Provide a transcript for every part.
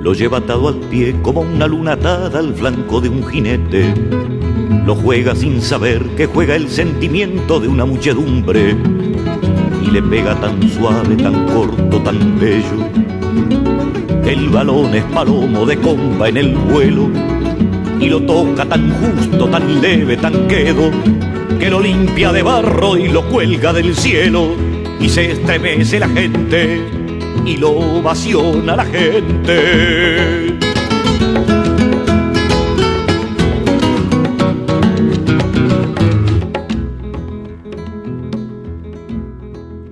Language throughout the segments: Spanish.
lo lleva atado al pie como una luna atada al flanco de un jinete. Lo juega sin saber que juega el sentimiento de una muchedumbre y le pega tan suave, tan corto, tan bello. El balón es palomo de comba en el vuelo y lo toca tan justo, tan leve, tan quedo, que lo limpia de barro y lo cuelga del cielo. Y se estremece la gente y lo ovaciona la gente.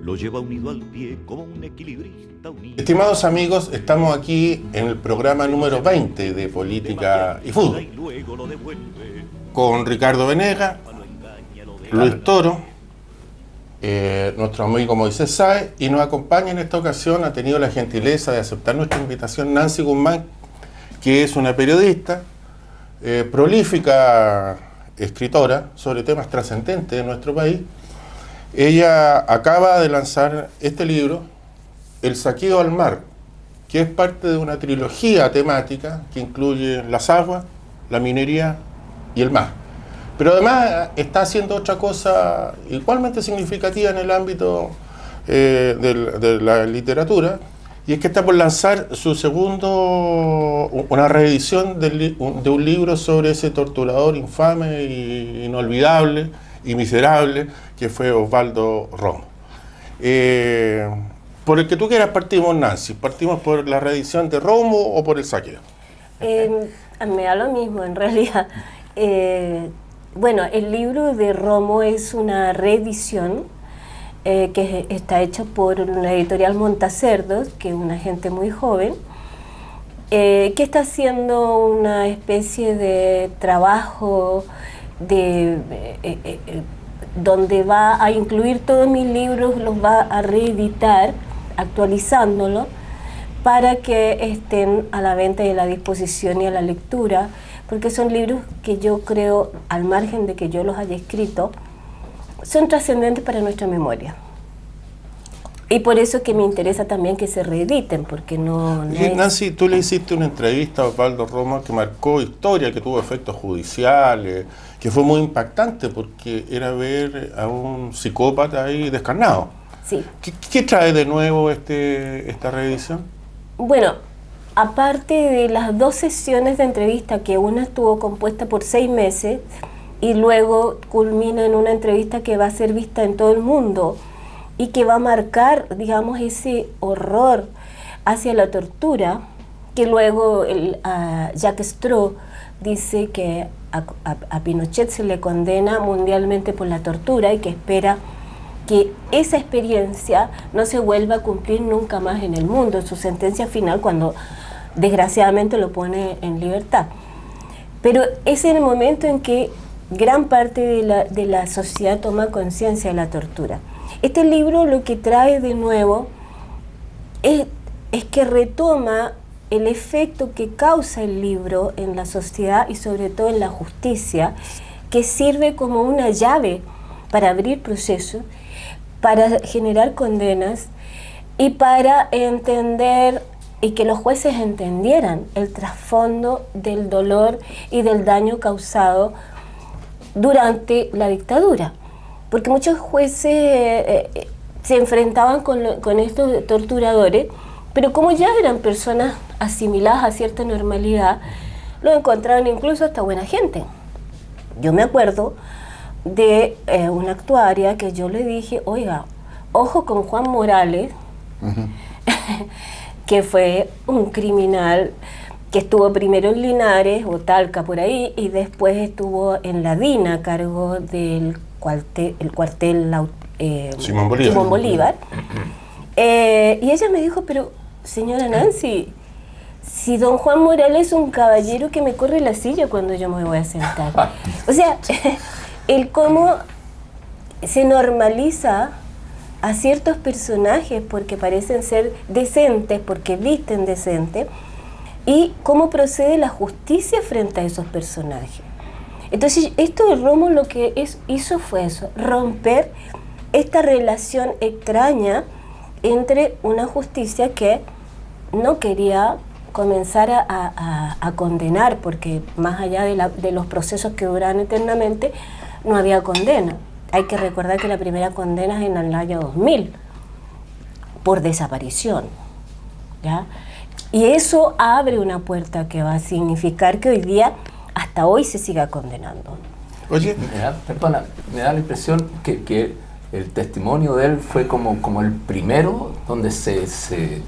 Lo lleva unido al pie como un equilibrista unido. Estimados amigos, estamos aquí en el programa número 20 de Política y Fútbol con Ricardo Venegas, Luis Toro, nuestro amigo Moisés Sáez, y nos acompaña en esta ocasión, ha tenido la gentileza de aceptar nuestra invitación, Nancy Guzmán, que es una periodista, prolífica escritora sobre temas trascendentes de nuestro país. Ella acaba de lanzar este libro, El saqueo al mar, que es parte de una trilogía temática que incluye las aguas, la minería y el mar. Pero además está haciendo otra cosa igualmente significativa en el ámbito de la literatura, y es que está por lanzar su una reedición de un libro sobre ese torturador infame e inolvidable y miserable que fue Osvaldo Romo. Por el que tú quieras partimos, Nancy. ¿Partimos por la reedición de Romo o por el saqueo? Me da lo mismo, en realidad. Bueno, el libro de Romo es una reedición que está hecha por una editorial Montacerdos, que es una gente muy joven, que está haciendo una especie de trabajo donde va a incluir todos mis libros, los va a reeditar, actualizándolo, para que estén a la venta y a la disposición y a la lectura, porque son libros que yo creo, al margen de que yo los haya escrito, son trascendentes para nuestra memoria. Y por eso es que me interesa también que se reediten, porque no Nancy, tú le hiciste una entrevista a Osvaldo Romo que marcó historia, que tuvo efectos judiciales, que fue muy impactante, porque era ver a un psicópata ahí descarnado. Sí. ¿Qué trae de nuevo esta reedición? Bueno, aparte de las 2 sesiones de entrevista, que una estuvo compuesta por 6 meses, y luego culmina en una entrevista que va a ser vista en todo el mundo, y que va a marcar, digamos, ese horror hacia la tortura, que luego Jacques Straub dice que a Pinochet se le condena mundialmente por la tortura y que espera que esa experiencia no se vuelva a cumplir nunca más en el mundo, su sentencia final, cuando desgraciadamente lo pone en libertad. Pero es en el momento en que gran parte de la sociedad toma conciencia de la tortura. Este libro lo que trae de nuevo es que retoma el efecto que causa el libro en la sociedad y sobre todo en la justicia, que sirve como una llave para abrir procesos, para generar condenas y para entender y que los jueces entendieran el trasfondo del dolor y del daño causado durante la dictadura. Porque muchos jueces se enfrentaban con estos torturadores, pero como ya eran personas asimiladas a cierta normalidad, lo encontraban incluso hasta buena gente. Yo me acuerdo de una actuaria que yo le dije, oiga, ojo con Juan Morales, que fue un criminal que estuvo primero en Linares o Talca por ahí, y después estuvo en la DINA a cargo del cuartel Simón Bolívar. Y ella me dijo, pero señora Nancy, si don Juan Morales es un caballero que me corre la silla cuando yo me voy a sentar. O sea, el cómo se normaliza a ciertos personajes porque parecen ser decentes, porque visten decente, y cómo procede la justicia frente a esos personajes. Entonces, esto de Romo lo que hizo fue eso, romper esta relación extraña entre una justicia que no quería comenzar a condenar, porque más allá de los procesos que duraban eternamente, no había condena. Hay que recordar que la primera condena es en el año 2000, por desaparición, ¿ya? Y eso abre una puerta que va a significar que hoy día, hasta hoy, se siga condenando. Oye, me da la impresión que el testimonio de él fue como el primero donde se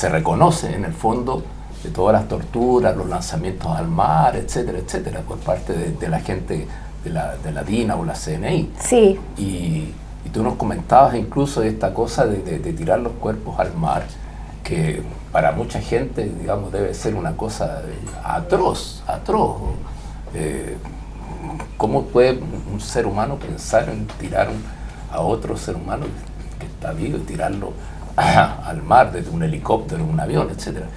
reconoce en el fondo de todas las torturas, los lanzamientos al mar, etcétera, etcétera, por parte de la gente de la DINA o la CNI. Sí. Y tú nos comentabas incluso de esta cosa de tirar los cuerpos al mar, que para mucha gente, digamos, debe ser una cosa atroz. ¿Cómo puede un ser humano pensar en tirar a otro ser humano que está vivo y tirarlo al mar desde un helicóptero, un avión, etcétera?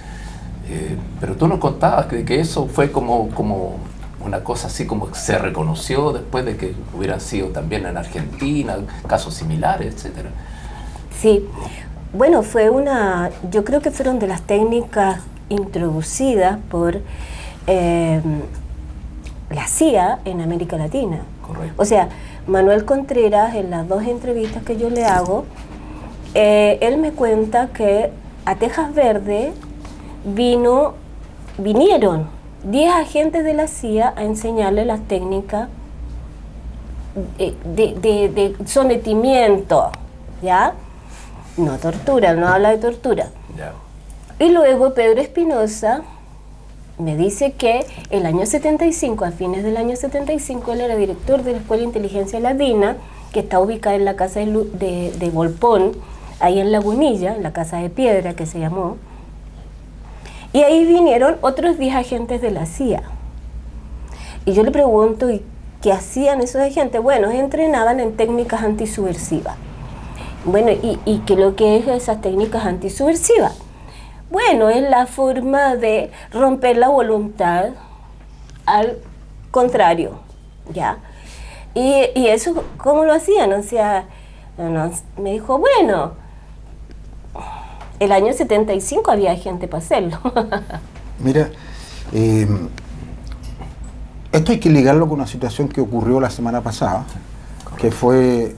Pero tú nos contabas que eso fue como una cosa así, como se reconoció después de que hubieran sido también en Argentina casos similares, etcétera. Sí, bueno, yo creo que fueron de las técnicas introducidas por la CIA en América Latina. Correcto. O sea, Manuel Contreras, en las 2 entrevistas que yo le hago, él me cuenta que a Tejas Verde vinieron 10 agentes de la CIA a enseñarle las técnicas de sometimiento, ¿ya? No tortura, no habla de tortura. Ya. Y luego Pedro Espinosa me dice que el año 75, a fines del año 75, él era director de la Escuela de Inteligencia Latina, que está ubicada en la casa de Volpón, ahí en Lagunilla, en la Casa de Piedra que se llamó. Y ahí vinieron otros 10 agentes de la CIA. Y yo le pregunto, ¿y qué hacían esos agentes? Bueno, entrenaban en técnicas antisubversivas. Bueno, ¿y qué es lo que es esas técnicas antisubversivas? Bueno, es la forma de romper la voluntad al contrario, ¿ya? Y eso, ¿cómo lo hacían? O sea, me dijo, bueno, el año 75 había gente para hacerlo. Mira, esto hay que ligarlo con una situación que ocurrió la semana pasada, que fue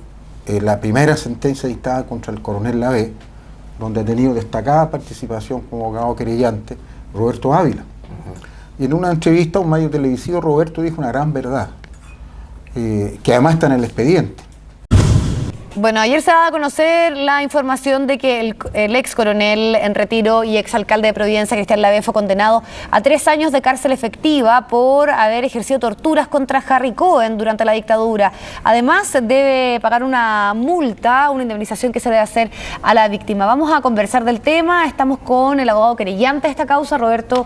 la primera sentencia dictada contra el coronel Lavé, donde ha tenido destacada participación como abogado querellante Roberto Ávila. Y en una entrevista a un medio televisivo, Roberto dijo una gran verdad, que además está en el expediente. Bueno, ayer se daba a conocer la información de que el ex coronel en retiro y ex alcalde de Providencia, Cristian Lavé, fue condenado a 3 años de cárcel efectiva por haber ejercido torturas contra Harry Cohen durante la dictadura. Además, debe pagar una multa, una indemnización que se debe hacer a la víctima. Vamos a conversar del tema. Estamos con el abogado querellante de esta causa, Roberto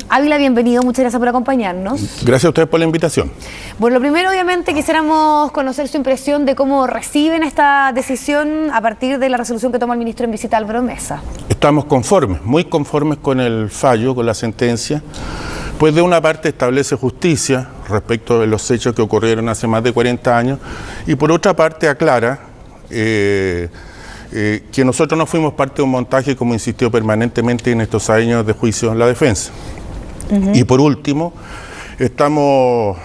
Ávila. Bienvenido, muchas gracias por acompañarnos. Gracias a ustedes por la invitación. Bueno, lo primero, obviamente, quisiéramos conocer su impresión de cómo reciben esta decisión a partir de la resolución que toma el ministro en visita, Álvaro Mesa. Estamos conformes, muy conformes con el fallo, con la sentencia, pues de una parte establece justicia respecto de los hechos que ocurrieron hace más de 40 años y por otra parte aclara que nosotros no fuimos parte de un montaje, como insistió permanentemente en estos años de juicio en la defensa. Y por último, estamos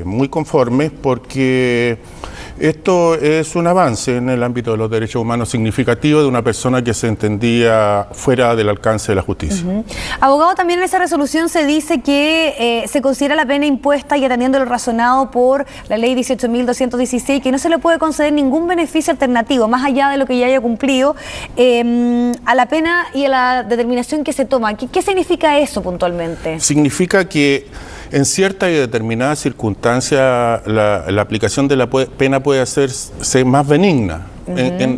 muy conformes porque esto es un avance en el ámbito de los derechos humanos significativo de una persona que se entendía fuera del alcance de la justicia. Abogado, también en esa resolución se dice que se considera la pena impuesta y atendiendo lo razonado por la ley 18.216, que no se le puede conceder ningún beneficio alternativo, más allá de lo que ya haya cumplido, a la pena y a la determinación que se toma. ¿Qué significa eso puntualmente? Significa que en cierta y determinada circunstancia la aplicación de la pena puede hacerse más benigna.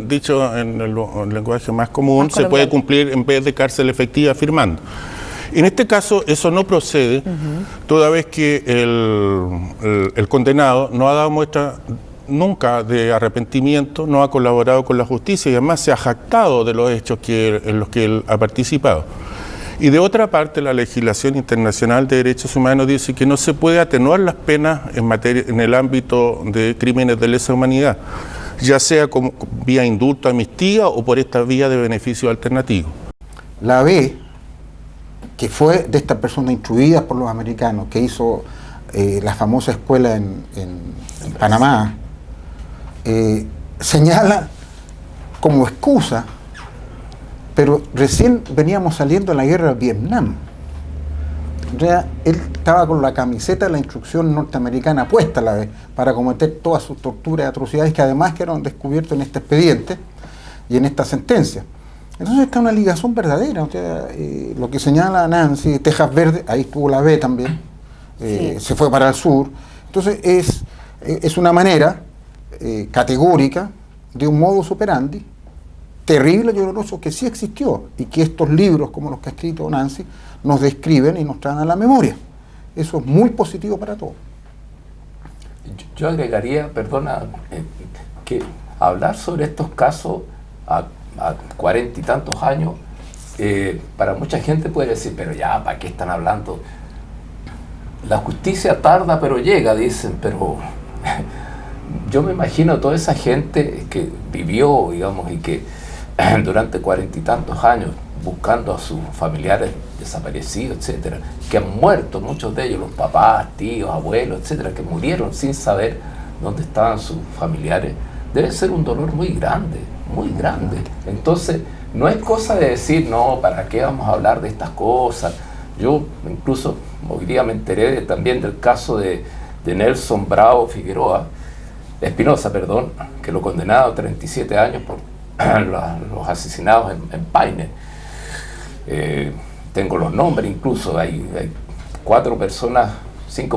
Dicho en el lenguaje más común, se puede cumplir en vez de cárcel efectiva firmando. En este caso eso no procede, toda vez que el condenado no ha dado muestra nunca de arrepentimiento, no ha colaborado con la justicia y además se ha jactado de los hechos en los que él ha participado. Y de otra parte, la legislación internacional de derechos humanos dice que no se puede atenuar las penas en el ámbito de crímenes de lesa humanidad, ya sea como vía indulto, amnistía o por esta vía de beneficio alternativo. La B, que fue de estas personas instruidas por los americanos, que hizo la famosa escuela en Panamá, señala como excusa, pero recién veníamos saliendo de la guerra de Vietnam. O sea, él estaba con la camiseta de la instrucción norteamericana puesta a la vez para cometer todas sus torturas y atrocidades que además quedaron descubiertos en este expediente y en esta sentencia. Entonces está una ligación verdadera. O sea, lo que señala Nancy, Tejas Verde, ahí estuvo la B también, se fue para el sur. Entonces es una manera categórica de un modus operandi terrible y doloroso que sí existió y que estos libros, como los que ha escrito Nancy, nos describen y nos traen a la memoria. Eso es muy positivo para todos. Yo agregaría, perdona, que hablar sobre estos casos a 40 y tantos años, para mucha gente puede decir, pero ya, ¿para qué están hablando? La justicia tarda pero llega, dicen, pero yo me imagino toda esa gente que vivió, digamos, y que durante 40 y tantos años buscando a sus familiares desaparecidos, etcétera, que han muerto, muchos de ellos, los papás, tíos, abuelos, etcétera, que murieron sin saber dónde estaban sus familiares, debe ser un dolor muy grande, muy grande. Entonces, no es cosa de decir, no, ¿para qué vamos a hablar de estas cosas? Yo incluso hoy día me enteré también del caso de Nelson Bravo Figueroa, Espinosa, perdón, que lo condenaron a 37 años por los asesinados en Paine. Tengo los nombres incluso, hay 5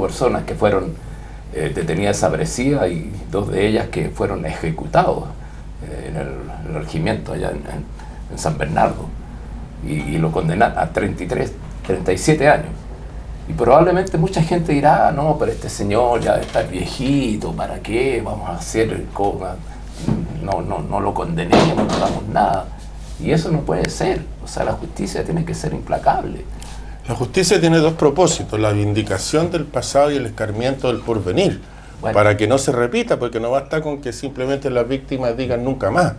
personas que fueron detenidas desaparecidas y 2 de ellas que fueron ejecutados en el regimiento allá en San Bernardo, y lo condenaron a 37 años. Y probablemente mucha gente dirá, no, pero este señor ya está viejito, ¿para qué vamos a hacer el coma? No lo condenemos, no hagamos nada. Y eso no puede ser. O sea, la justicia tiene que ser implacable. La justicia tiene 2 propósitos: la vindicación del pasado y el escarmiento del porvenir. Bueno, para que no se repita, porque no basta con que simplemente las víctimas digan nunca más.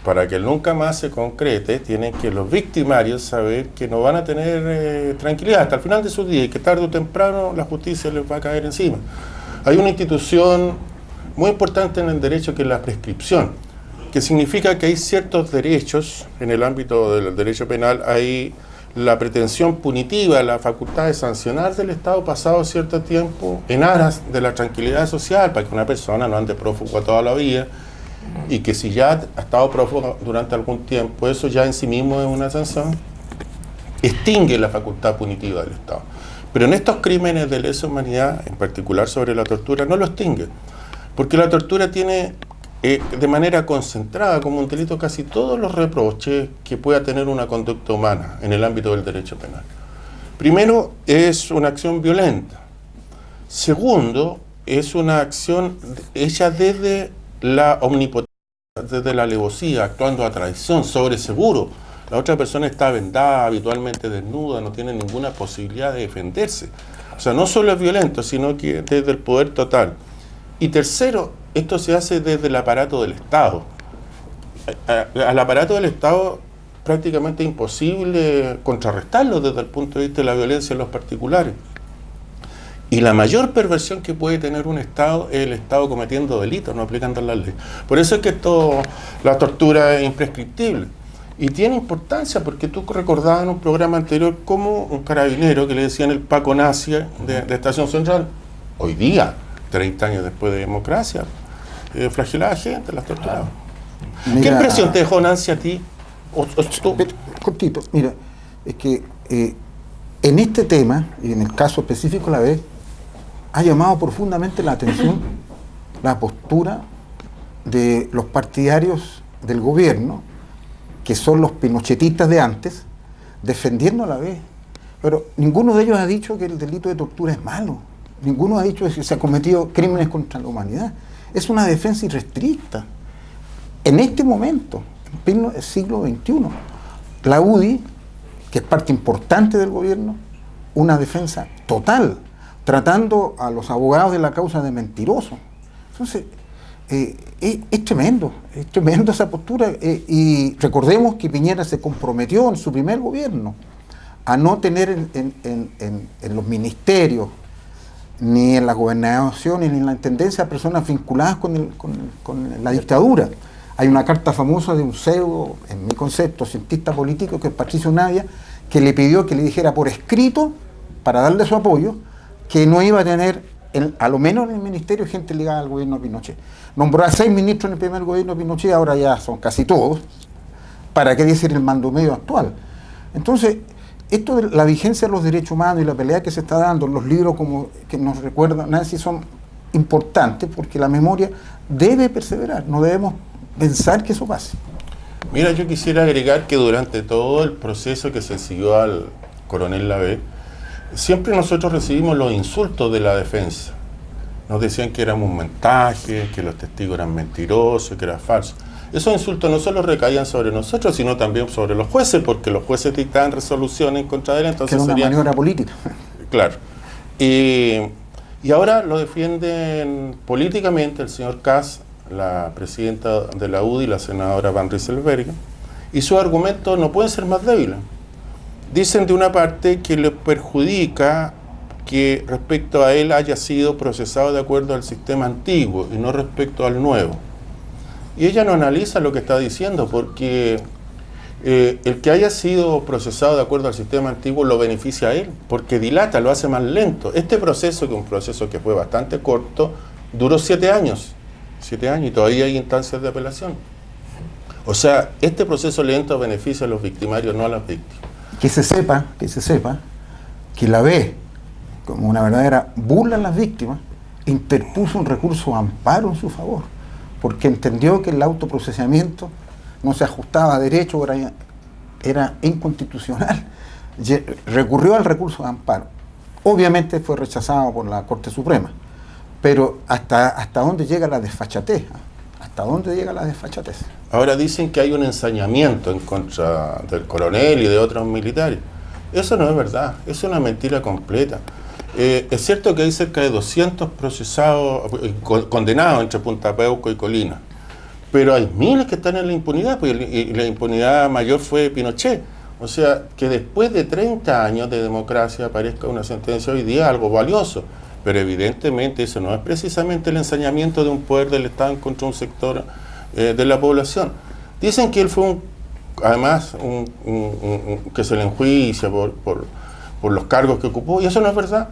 Para que el nunca más se concrete, tienen que los victimarios saber que no van a tener tranquilidad hasta el final de sus días, y que tarde o temprano la justicia les va a caer encima. Hay una institución muy importante en el derecho, que es la prescripción, que significa que hay ciertos derechos en el ámbito del derecho penal. Hay la pretensión punitiva, la facultad de sancionar del Estado pasado cierto tiempo en aras de la tranquilidad social, para que una persona no ande prófugo toda la vida, y que si ya ha estado prófugo durante algún tiempo, eso ya en sí mismo es una sanción, extingue la facultad punitiva del Estado. Pero en estos crímenes de lesa humanidad, en particular sobre la tortura, no lo extingue, porque la tortura tiene de manera concentrada como un delito casi todos los reproches que pueda tener una conducta humana en el ámbito del derecho penal. Primero, es una acción violenta. Segundo, es una acción hecha desde la omnipotencia, desde la alevosía, actuando a traición, sobre seguro. La otra persona está vendada, habitualmente desnuda, no tiene ninguna posibilidad de defenderse. O sea, no solo es violento, sino que desde el poder total. Y tercero, esto se hace desde el aparato del Estado. Al aparato del Estado prácticamente es imposible contrarrestarlo desde el punto de vista de la violencia en los particulares. Y la mayor perversión que puede tener un Estado es el Estado cometiendo delitos, no aplicando la ley. Por eso es que la tortura es imprescriptible. Y tiene importancia, porque tú recordabas en un programa anterior cómo un carabinero que le decían el Paco Nazi de Estación Central, hoy día, 30 años después de democracia, flagelaba a gente, las torturaba. Mira, ¿qué impresión te dejó, Nancy, a ti? Cortito, mira, es que en este tema, y en el caso específico la vez, ha llamado profundamente la atención la postura de los partidarios del gobierno, que son los pinochetistas de antes, defendiendo a la vez. Pero ninguno de ellos ha dicho que el delito de tortura es malo. Ninguno ha dicho que se ha cometido crímenes contra la humanidad. Es una defensa irrestricta. En este momento, en pleno siglo XXI, la UDI, que es parte importante del gobierno, una defensa total, tratando a los abogados de la causa de mentirosos. Entonces, es tremendo esa postura. Y recordemos que Piñera se comprometió en su primer gobierno a no tener en los ministerios, ni en las gobernaciones, ni en la intendencia personas vinculadas con la dictadura. Hay una carta famosa de un pseudo, en mi concepto, cientista político, que es Patricio Navia, que le pidió que le dijera por escrito, para darle su apoyo, que no iba a tener, a lo menos en el ministerio, gente ligada al gobierno de Pinochet. Nombró a 6 ministros en el primer gobierno de Pinochet, ahora ya son casi todos. ¿Para qué decir el mando medio actual? Entonces, esto de la vigencia de los derechos humanos y la pelea que se está dando, los libros como que nos recuerdan, Nancy, son importantes porque la memoria debe perseverar, no debemos pensar que eso pase. Mira, yo quisiera agregar que durante todo el proceso que se siguió al coronel Lavé, siempre nosotros recibimos los insultos de la defensa. Nos decían que éramos un montaje, que los testigos eran mentirosos, que era falso. Esos insultos no solo recaían sobre nosotros, sino también sobre los jueces, porque los jueces dictaban resoluciones en contra de él, entonces que era una maniobra política. Claro. Y ahora lo defienden políticamente el señor Kass, la presidenta de la UDI, la senadora Van Rieselberghe, y sus argumentos no pueden ser más débiles. Dicen de una parte que le perjudica que respecto a él haya sido procesado de acuerdo al sistema antiguo y no respecto al nuevo. Y ella no analiza lo que está diciendo, porque el que haya sido procesado de acuerdo al sistema antiguo lo beneficia a él, porque dilata, lo hace más lento. Este proceso, que es un proceso que fue bastante corto, duró 7 años. 7 años y todavía hay instancias de apelación. O sea, este proceso lento beneficia a los victimarios, no a las víctimas. Que se sepa que la B, como una verdadera burla a las víctimas, interpuso un recurso de amparo en su favor, porque entendió que el autoprocesamiento no se ajustaba a derecho, era inconstitucional. Recurrió al recurso de amparo. Obviamente fue rechazado por la Corte Suprema. Pero ¿hasta dónde llega la desfachatez? ¿Hasta dónde llega la desfachatez? Ahora dicen que hay un ensañamiento en contra del coronel y de otros militares. Eso no es verdad, es una mentira completa. Es cierto que hay cerca de 200 procesados, condenados entre Punta Peuco y Colina, pero hay miles que están en la impunidad, pues, y la impunidad mayor fue Pinochet. O sea, que después de 30 años de democracia aparezca una sentencia hoy día, algo valioso. Pero evidentemente eso no es precisamente el ensañamiento de un poder del Estado en contra de un sector de la población. Dicen que él fue además que se le enjuicia por los cargos que ocupó, y eso no es verdad.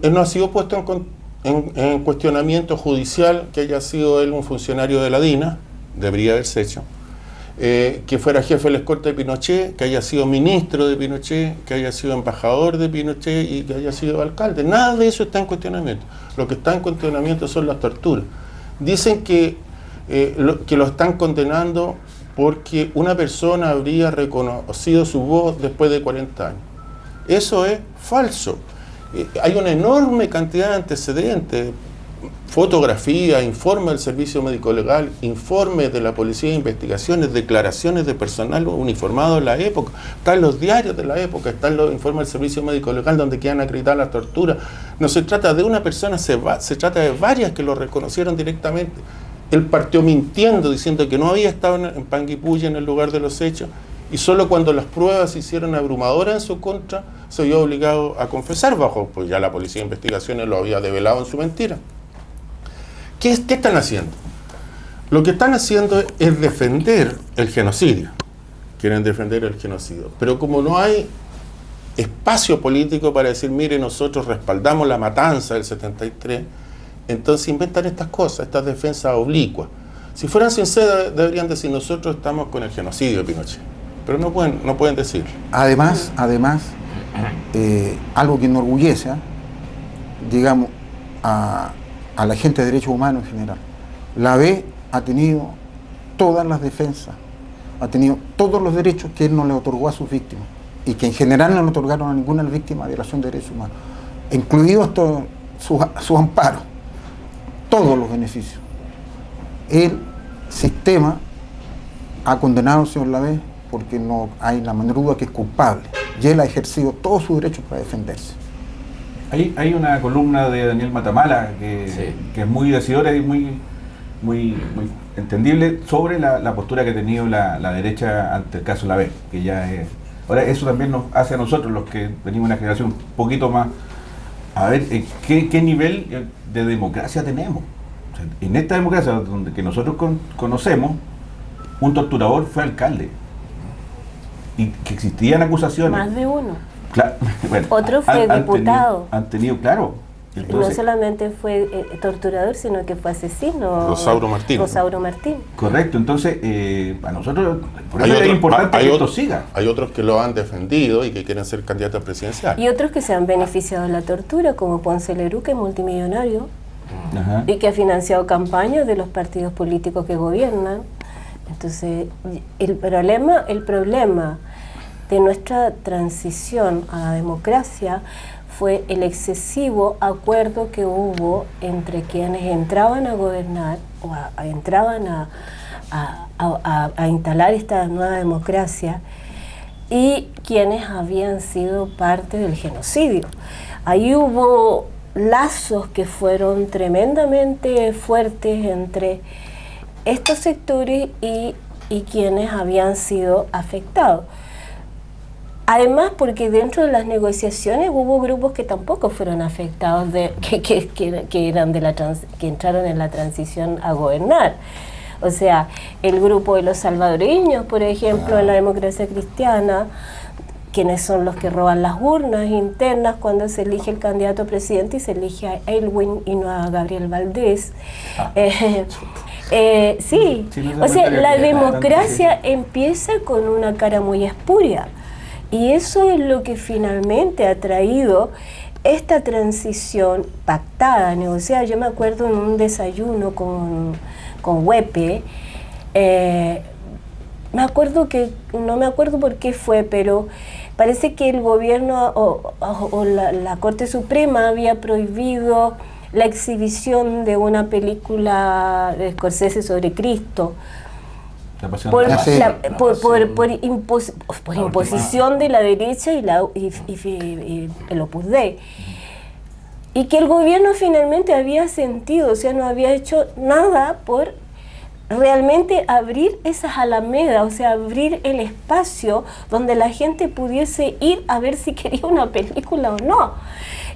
Él no ha sido puesto en cuestionamiento judicial que haya sido él un funcionario de la DINA, debería haberse hecho. Que fuera jefe de la escolta de Pinochet, que haya sido ministro de Pinochet, que haya sido embajador de Pinochet y que haya sido alcalde. Nada de eso está en cuestionamiento. Lo que está en cuestionamiento son las torturas. Dicen que lo están condenando porque una persona habría reconocido su voz después de 40 años. Eso es falso. Hay una enorme cantidad de antecedentes, fotografía, informe del Servicio Médico Legal, informes de la Policía de Investigaciones, declaraciones de personal uniformado en la época, están los diarios de la época, están los informes del Servicio Médico Legal donde quedan acreditadas las torturas. No se trata de una persona, se trata de varias que lo reconocieron directamente. Él partió mintiendo, diciendo que no había estado en Panguipulli en el lugar de los hechos, y solo cuando las pruebas se hicieron abrumadoras en su contra, se vio obligado a confesar pues ya la Policía de Investigaciones lo había develado en su mentira. ¿Qué están haciendo? Lo que están haciendo es defender el genocidio. Quieren defender el genocidio. Pero como no hay espacio político para decir, mire, nosotros respaldamos la matanza del 73, entonces inventan estas cosas, estas defensas oblicuas. Si fueran sinceros, deberían decir, nosotros estamos con el genocidio de Pinochet. Pero no pueden decirlo. Además, algo que enorgullece, digamos, a la gente de derechos humanos en general. La B ha tenido todas las defensas, ha tenido todos los derechos que él no le otorgó a sus víctimas y que en general no le otorgaron a ninguna víctima de violación de derechos humanos, incluidos sus amparos, todos los beneficios. El sistema ha condenado al señor Lavé porque no hay la menor duda que es culpable y él ha ejercido todos sus derechos para defenderse. Hay una columna de Daniel Matamala que es muy decidora y muy muy entendible sobre la postura que ha tenido la derecha ante el caso Lavé, que ya es... Ahora, eso también nos hace a nosotros, los que venimos de una generación un poquito más, a ver, ¿qué nivel de democracia tenemos? O sea, en esta democracia donde que nosotros conocemos, un torturador fue alcalde. Y que existían acusaciones. Más de uno. Claro, bueno, Otro fue diputado. Han tenido, claro. Entonces, no solamente fue torturador, sino que fue asesino. Rosauro Martín. Rosauro Martín. Correcto, entonces, a nosotros, por eso es importante que esto siga. Hay otros que lo han defendido y que quieren ser candidatos presidenciales. Y otros que se han beneficiado de la tortura, como Ponce Lerú, que es multimillonario, Ajá. y que ha financiado campañas de los partidos políticos que gobiernan. Entonces, el problema de nuestra transición a la democracia fue el excesivo acuerdo que hubo entre quienes entraban a gobernar o entraban a instalar esta nueva democracia y quienes habían sido parte del genocidio. Ahí hubo lazos que fueron tremendamente fuertes entre estos sectores y quienes habían sido afectados. Además, porque dentro de las negociaciones hubo grupos que tampoco fueron afectados, que entraron en la transición a gobernar. O sea, el grupo de los salvadoreños, por ejemplo, en la democracia cristiana, quienes son los que roban las urnas internas cuando se elige el candidato a presidente y se elige a Aylwin y no a Gabriel Valdés. Sí, o sea, la democracia empieza con una cara muy espuria. Y eso es lo que finalmente ha traído esta transición pactada, negociada. Yo me acuerdo en un desayuno con Huepe, no me acuerdo por qué fue, pero parece que el gobierno o la Corte Suprema había prohibido la exhibición de una película de Scorsese sobre Cristo. Por imposición de la derecha y el Opus Dei. Y que el gobierno finalmente había sentido, o sea, no había hecho nada por realmente abrir esas alamedas, o sea, abrir el espacio donde la gente pudiese ir a ver si quería una película o no.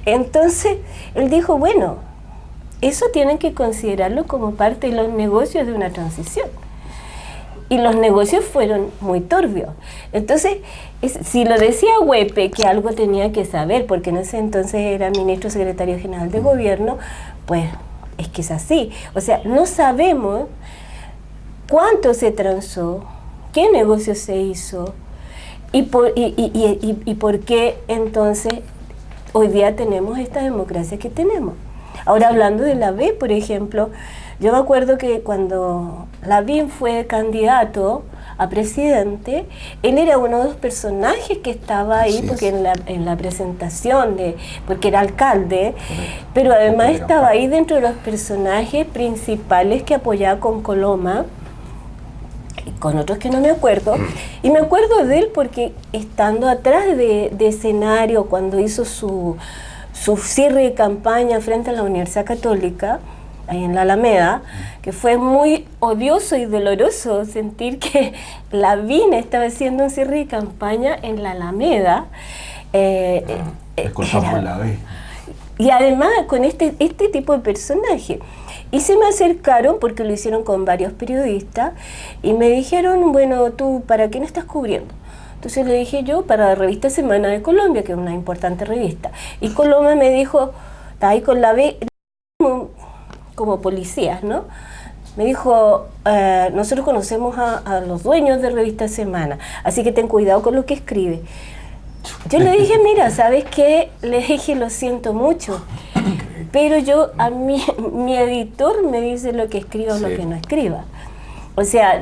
Entonces, él dijo, bueno, eso tienen que considerarlo como parte de los negocios de una transición. Y los negocios fueron muy turbios. Entonces, si lo decía Huepe, que algo tenía que saber, porque en ese entonces era ministro secretario general de gobierno, pues es que es así. O sea, no sabemos cuánto se transó, qué negocio se hizo y por qué entonces hoy día tenemos esta democracia que tenemos. Ahora, hablando de Lavé, por ejemplo, yo me acuerdo que cuando Lavín fue candidato a presidente, él era uno de los personajes que estaba ahí, porque en la presentación, porque era alcalde, pero además estaba ahí dentro de los personajes principales que apoyaba con Coloma, y con otros que no me acuerdo, y me acuerdo de él porque estando atrás de escenario, cuando hizo su cierre de campaña frente a la Universidad Católica, ahí en la Alameda, que fue muy odioso y doloroso sentir que Lavín estaba haciendo un cierre de campaña en la Alameda. Y además con este tipo de personaje. Y se me acercaron, porque lo hicieron con varios periodistas, y me dijeron, bueno, ¿tú para quién estás cubriendo? Entonces le dije yo, para la revista Semana de Colombia, que es una importante revista. Y Coloma me dijo, está ahí con Lavé, como policías, ¿no? Me dijo, nosotros conocemos a los dueños de Revista Semana, así que ten cuidado con lo que escribe. Yo le dije, mira, ¿sabes qué? Le dije, lo siento mucho, pero mi editor me dice lo que escriba o lo que no escriba. O sea,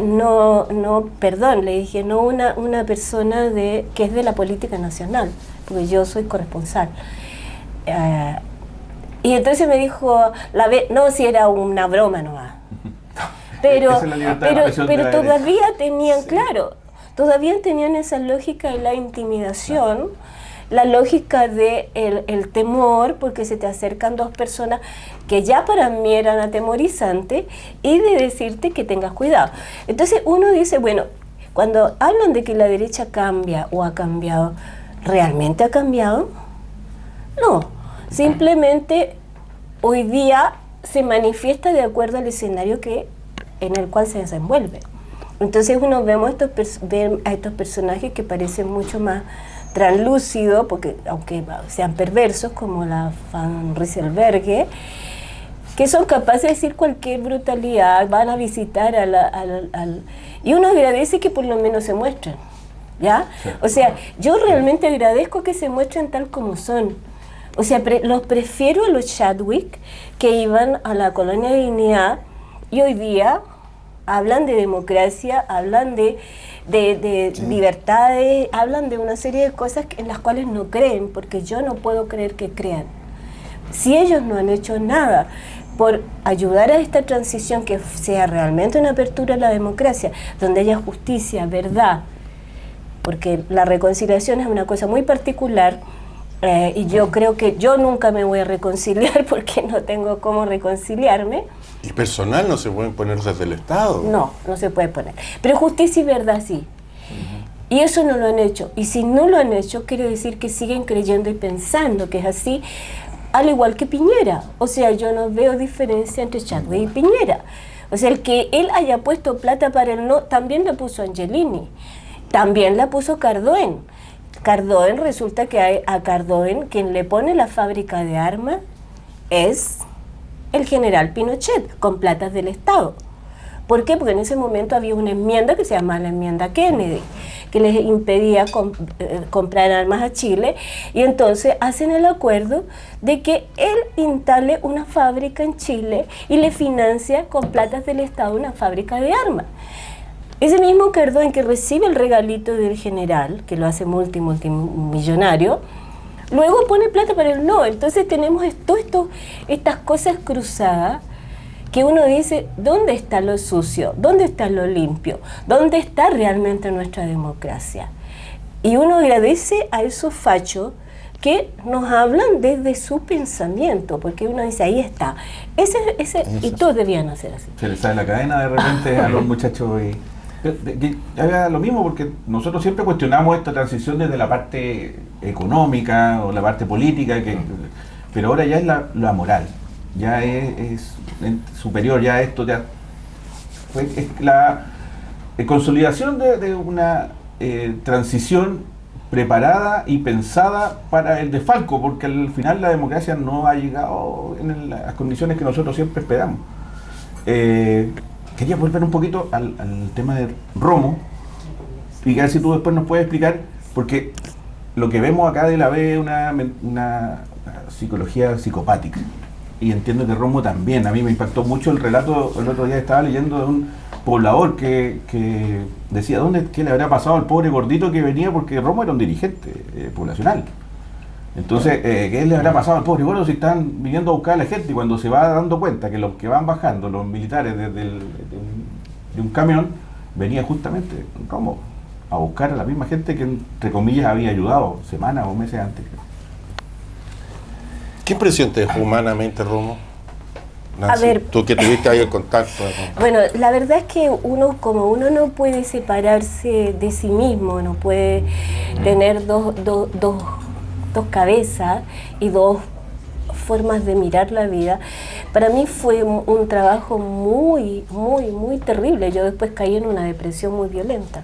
perdón, le dije, no una persona que es de la política nacional, porque yo soy corresponsal. Y entonces me dijo, no, si era una broma nomás. Pero todavía tenían, claro, todavía tenían esa lógica de la intimidación la lógica de el temor, porque se te acercan dos personas que ya para mí eran atemorizantes, y de decirte que tengas cuidado. Entonces uno dice, bueno, cuando hablan de que la derecha cambia o ha cambiado, ¿realmente ha cambiado? No, simplemente hoy día se manifiesta de acuerdo al escenario en el cual se desenvuelve. Entonces uno vemos a estos personajes que parecen mucho más translúcidos, porque aunque sean perversos, como la Van Rieselberghe, que son capaces de decir cualquier brutalidad, van a visitar y uno agradece que por lo menos se muestran, ¿ya? Sí. O sea, yo realmente agradezco que se muestren tal como son. O sea, los prefiero a los Chadwick, que iban a la Colonia de Dignidad y hoy día hablan de democracia, hablan de libertades, hablan de una serie de cosas en las cuales no creen, porque yo no puedo creer que crean. Si ellos no han hecho nada por ayudar a esta transición que sea realmente una apertura a la democracia, donde haya justicia, verdad, porque la reconciliación es una cosa muy particular, y yo creo que yo nunca me voy a reconciliar porque no tengo cómo reconciliarme. Y personal no se pueden poner desde el Estado. No, no se puede poner. Pero justicia y verdad sí. Y eso no lo han hecho. Y si no lo han hecho, quiere decir que siguen creyendo y pensando que es así, al igual que Piñera. O sea, yo no veo diferencia entre Chadwick y Piñera. O sea, el que él haya puesto plata para el no, también la puso Angelini. También la puso Cardoen. Cardoen, resulta que a Cardoen quien le pone la fábrica de armas es el general Pinochet, con platas del Estado. ¿Por qué? Porque en ese momento había una enmienda que se llamaba la enmienda Kennedy, que les impedía comprar armas a Chile, y entonces hacen el acuerdo de que él instale una fábrica en Chile y le financia con platas del Estado una fábrica de armas. Ese mismo Cardoen que recibe el regalito del general, que lo hace multimillonario, luego pone plata para el no. Entonces tenemos estas cosas cruzadas que uno dice, ¿dónde está lo sucio? ¿Dónde está lo limpio? ¿Dónde está realmente nuestra democracia? Y uno agradece a esos fachos que nos hablan desde su pensamiento, porque uno dice, ahí está. Y todos debían hacer así. Se les sale la cadena de repente a los muchachos y... haga lo mismo, porque nosotros siempre cuestionamos esta transición desde la parte económica o la parte política, pero ahora ya es la moral, ya es superior, ya esto ya es la consolidación de una transición preparada y pensada para el desfalco, porque al final la democracia no ha llegado en las condiciones que nosotros siempre esperamos. Quería volver un poquito al tema de Romo, y a ver si tú después nos puedes explicar, porque lo que vemos acá de la B es una psicología psicopática, y entiendo que Romo también. A mí me impactó mucho el relato, el otro día estaba leyendo de un poblador que decía, ¿qué le habrá pasado al pobre gordito que venía? Porque Romo era un dirigente poblacional. Entonces, ¿qué le habrá pasado al pobre gordo si están viniendo a buscar a la gente? Y cuando se va dando cuenta que los que van bajando, los militares de un camión, venía justamente Romo a buscar a la misma gente que, entre comillas, había ayudado semanas o meses antes. ¿Qué impresión te dejó humanamente Romo? Nancy, a ver, tú que tuviste ahí el contacto. Bueno, la verdad es que uno no puede separarse de sí mismo, no puede tener dos cabezas y dos formas de mirar la vida. Para mí fue un trabajo muy terrible. Yo después caí en una depresión muy violenta.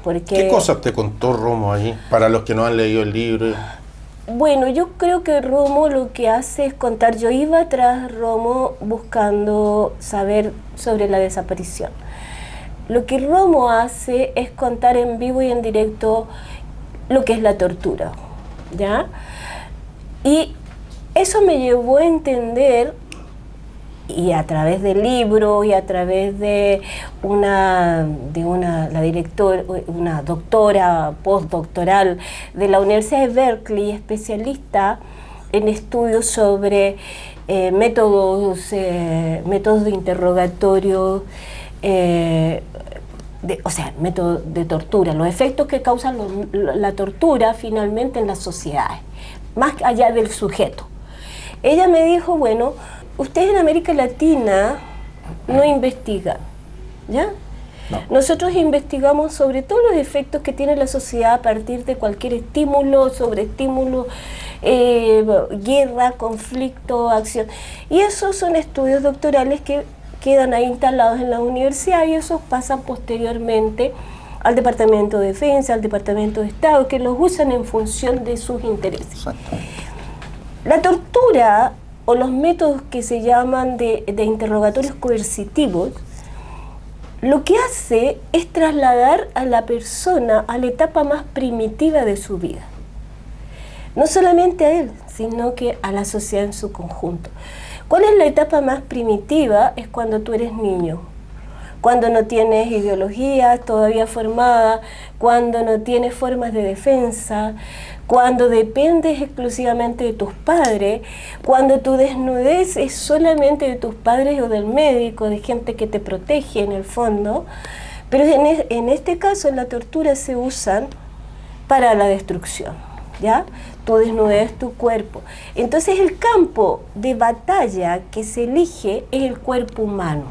Porque, ¿qué cosas te contó Romo ahí, para los que no han leído el libro? Bueno, yo creo que Romo lo que hace es contar. Yo iba tras Romo buscando saber sobre la desaparición. Lo que Romo hace es contar en vivo y en directo lo que es la tortura, ¿ya? Y eso me llevó a entender, y a través del libro y a través de una doctora postdoctoral de la Universidad de Berkeley, especialista en estudios sobre métodos de interrogatorio, o sea, método de tortura, los efectos que causan la tortura finalmente en las sociedades, más allá del sujeto. Ella me dijo, bueno, ustedes en América Latina no investigan, ¿ya? No. Nosotros investigamos sobre todos los efectos que tiene la sociedad a partir de cualquier estímulo, sobreestímulo, guerra, conflicto, acción. Y esos son estudios doctorales que quedan ahí instalados en la universidad y esos pasan posteriormente al Departamento de Defensa, al Departamento de Estado, que los usan en función de sus intereses. Exacto. La tortura o los métodos que se llaman de interrogatorios coercitivos, lo que hace es trasladar a la persona a la etapa más primitiva de su vida. No solamente a él, sino que a la sociedad en su conjunto. ¿Cuál es la etapa más primitiva? Es cuando tú eres niño, cuando no tienes ideología todavía formada, cuando no tienes formas de defensa, cuando dependes exclusivamente de tus padres, cuando tu desnudez es solamente de tus padres o del médico, de gente que te protege en el fondo. Pero en este caso la tortura se usan para la destrucción, ¿ya? Tu desnudez, tu cuerpo. Entonces el campo de batalla que se elige es el cuerpo humano.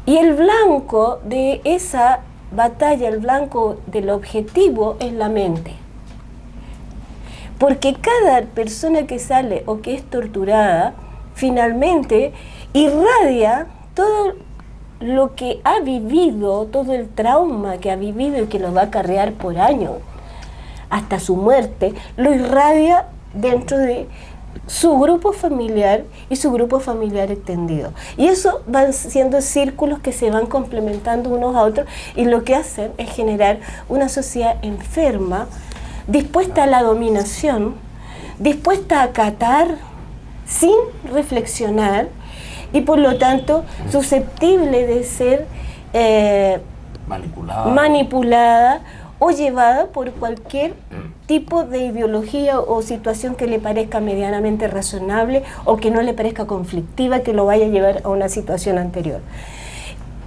Y el blanco de esa batalla, el blanco del objetivo es la mente. Porque cada persona que sale o que es torturada, finalmente irradia todo lo que ha vivido, todo el trauma que ha vivido y que lo va a acarrear por años, hasta su muerte, lo irradia dentro de su grupo familiar y su grupo familiar extendido. Y eso van siendo círculos que se van complementando unos a otros y lo que hacen es generar una sociedad enferma, dispuesta a la dominación, dispuesta a acatar sin reflexionar y por lo tanto susceptible de ser manipulada o llevada por cualquier tipo de ideología o situación que le parezca medianamente razonable o que no le parezca conflictiva, que lo vaya a llevar a una situación anterior.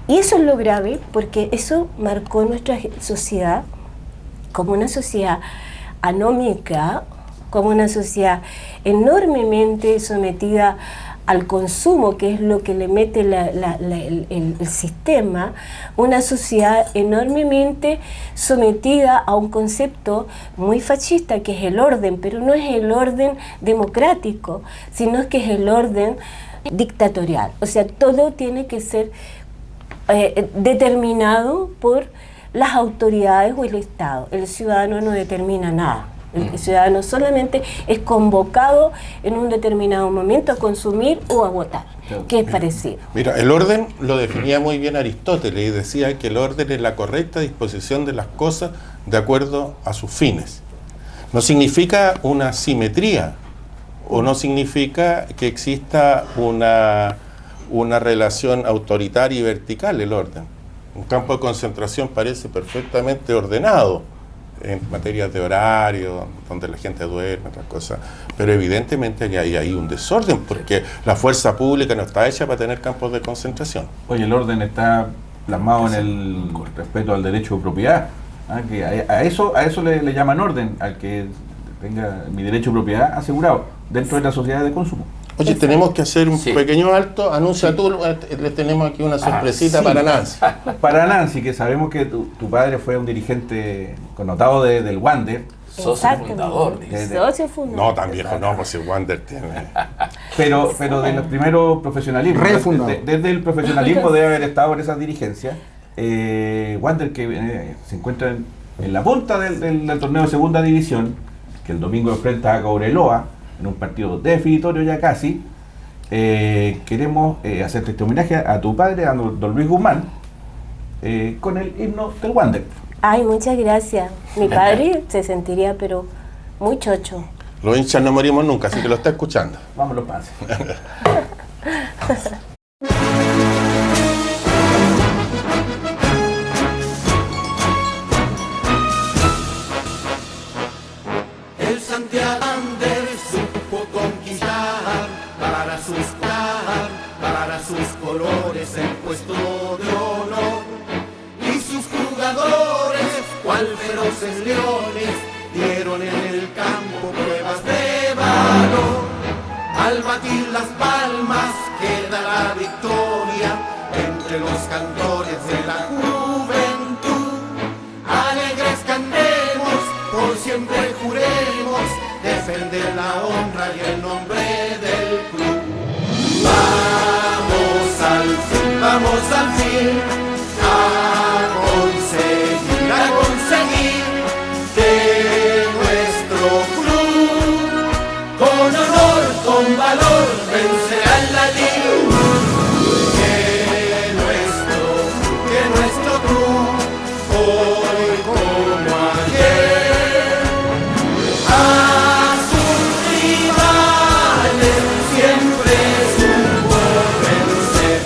Y eso es lo grave, porque eso marcó nuestra sociedad como una sociedad anómica, como una sociedad enormemente sometida al consumo, que es lo que le mete el sistema, una sociedad enormemente sometida a un concepto muy fascista, que es el orden, pero no es el orden democrático, sino que es el orden dictatorial. O sea, todo tiene que ser determinado por las autoridades o el Estado. El ciudadano no determina nada. El ciudadano solamente es convocado en un determinado momento a consumir o a votar, que es parecido. Mira, el orden lo definía muy bien Aristóteles y decía que el orden es la correcta disposición de las cosas de acuerdo a sus fines. No significa una simetría o no significa que exista una relación autoritaria y vertical el orden. Un campo de concentración parece perfectamente ordenado en materias de horario, donde la gente duerme, otras cosas, pero evidentemente hay ahí un desorden, porque la fuerza pública no está hecha para tener campos de concentración. Oye, el orden está plasmado en el respeto al derecho de propiedad, que a eso le llaman orden, al que tenga mi derecho de propiedad asegurado dentro de la sociedad de consumo. Oye, tenemos que hacer un pequeño alto. Anuncia tú, le tenemos aquí una sorpresita para Nancy. Para Nancy, que sabemos que tu padre fue un dirigente connotado del Wander. Socio fundador. Socio fundador. No, tan viejo no, pues el Wander tiene... Pero de los primeros profesionalismos, desde el profesionalismo debe haber estado en esas dirigencias. Wander, que se encuentra en la punta del torneo de segunda división, que el domingo enfrenta a Cobreloa, en un partido definitorio ya casi. Queremos hacerte este homenaje a tu padre, a don Luis Guzmán, con el himno del Wander. Ay, muchas gracias. Mi padre se sentiría, pero muy chocho. Los hinchas no morimos nunca, así que lo está escuchando. Vamos los panses. El Santiander supo conquistar para sus colores el puesto de honor y la victoria entre los cantores de la juventud. Alegres cantemos, por siempre juremos defender la honra y el nombre del club. Vamos al fin a conseguir que nuestro club con honor, con valor vencerá en la liga. Que nuestro club hoy como ayer a sus rivales siempre supo vencer.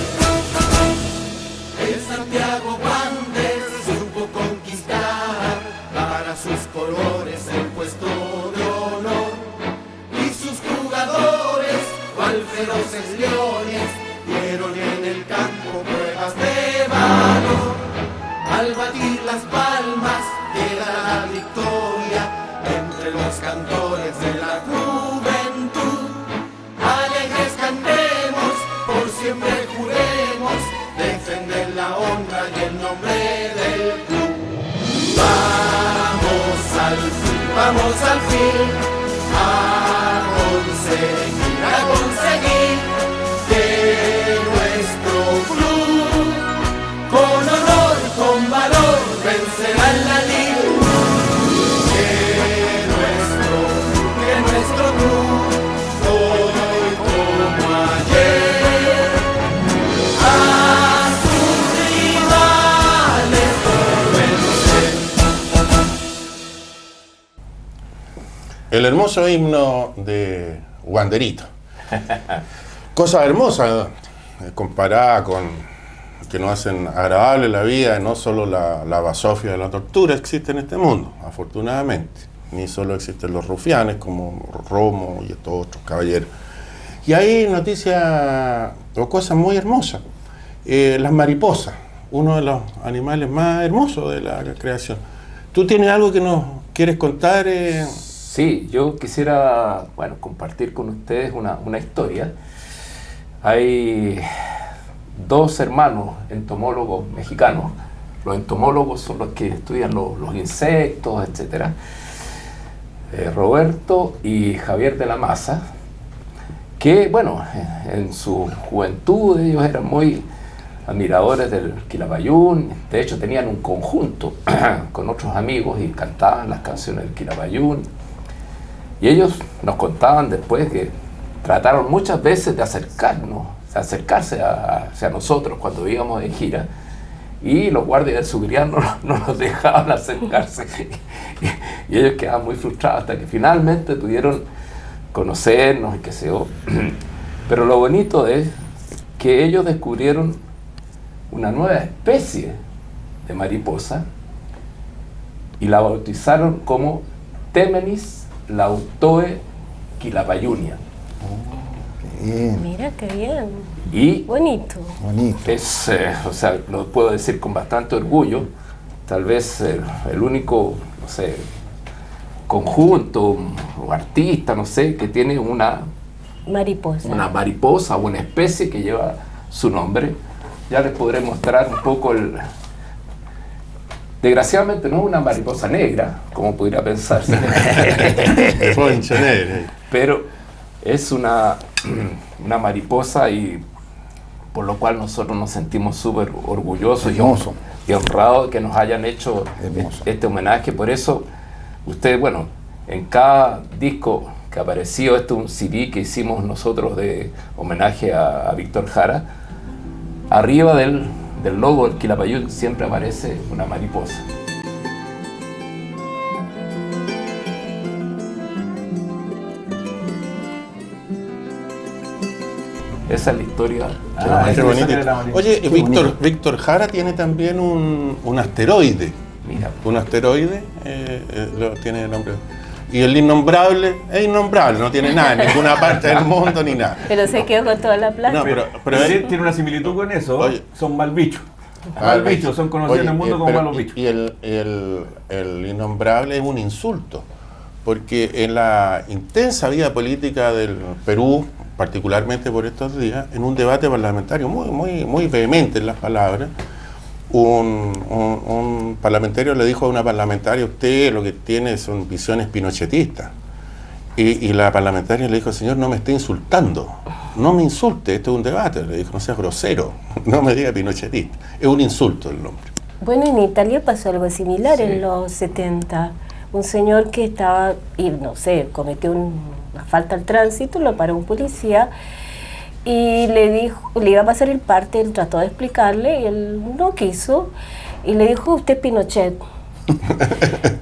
El Santiago Wanderers supo conquistar para sus colores el puesto de honor, y sus jugadores, cual feroces leones, dieron en el campo pruebas de valor. Al batir las palmas queda la victoria entre los cantores de la juventud. Alegres cantemos, por siempre juremos defender la honra y el nombre del club. Vamos al fin a conseguir que nuestro club con honor, con valor vencerá en la liga. Que nuestro club hoy como ayer a sus rivales por vencer. El hermoso himno de Wanderito. Cosa hermosa, comparada con que nos hacen agradable la vida, no solo la basofia de la tortura existe en este mundo, afortunadamente. Ni solo existen los rufianes como Romo y estos otros caballeros. Y hay noticias o cosas muy hermosas. Las mariposas, uno de los animales más hermosos de la creación. ¿Tú tienes algo que nos quieres contar? Sí, yo quisiera, compartir con ustedes una historia. Hay dos hermanos entomólogos mexicanos. Los entomólogos son los que estudian los insectos, etc. Roberto y Javier de la Maza, que, en su juventud ellos eran muy admiradores del Quilapayún. De hecho, tenían un conjunto con otros amigos y cantaban las canciones del Quilapayún. Y ellos nos contaban después que trataron muchas veces de acercarse hacia nosotros cuando íbamos en gira, y los guardias del Sugrián no nos dejaban acercarse. Y ellos quedaban muy frustrados hasta que finalmente pudieron conocernos y qué sé yo. Pero lo bonito es que ellos descubrieron una nueva especie de mariposa y la bautizaron como Temenis lautoe quilapayunia. Bien. Mira qué bien. Y Bonito. Bonito. es, lo puedo decir con bastante orgullo, tal vez el único, conjunto o artista, que tiene una mariposa o una especie que lleva su nombre. Ya les podré mostrar un poco Desgraciadamente no es una mariposa negra, como pudiera pensarse. Poncho negro. Pero es una mariposa, y por lo cual nosotros nos sentimos súper orgullosos y honrados que nos hayan hecho este homenaje. Por eso, ustedes, en cada disco que apareció, este es un CD que hicimos nosotros de homenaje a Víctor Jara, arriba del logo del Quilapayún siempre aparece una mariposa. Esa es la historia. Qué bonito. Oye, Víctor Jara tiene también un asteroide. Mira. Un asteroide tiene el nombre. Y el innombrable es innombrable, no tiene nada en ninguna parte del mundo ni nada. Pero se quedó con toda la plata. No, pero tiene una similitud con eso. Oye, son malbichos. Malbichos, son conocidos en el mundo como malos bichos. Y el innombrable es un insulto, porque en la intensa vida política del Perú, particularmente por estos días, en un debate parlamentario muy vehemente en las palabras. Un parlamentario le dijo a una parlamentaria: usted lo que tiene son visiones pinochetistas. Y la parlamentaria le dijo: señor, no me esté insultando, no me insulte, esto es un debate. Le dijo: no seas grosero, no me diga pinochetista, es un insulto el nombre. Bueno, en Italia pasó algo similar en los 70. Un señor que estaba, y no sé, cometió una falta al tránsito, lo paró un policía y le dijo, le iba a pasar el parte, él trató de explicarle y él no quiso, y le dijo: usted es Pinochet.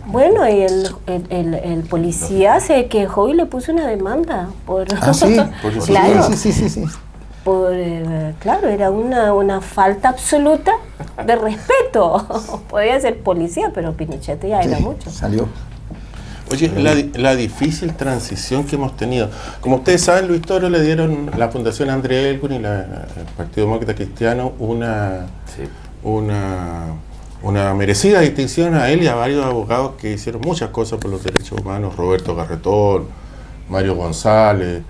Bueno, y el policía se quejó y le puso una demanda por... Sí, claro, sí. Claro, era una falta absoluta de respeto. Podía ser policía, pero Pinochet ya era mucho. Salió. Oye, la difícil transición que hemos tenido. Como ustedes saben, Luis Toro le dieron la Fundación André Elgun y el Partido Demócrata Cristiano una merecida distinción a él y a varios abogados que hicieron muchas cosas por los derechos humanos: Roberto Garretón, Mario González,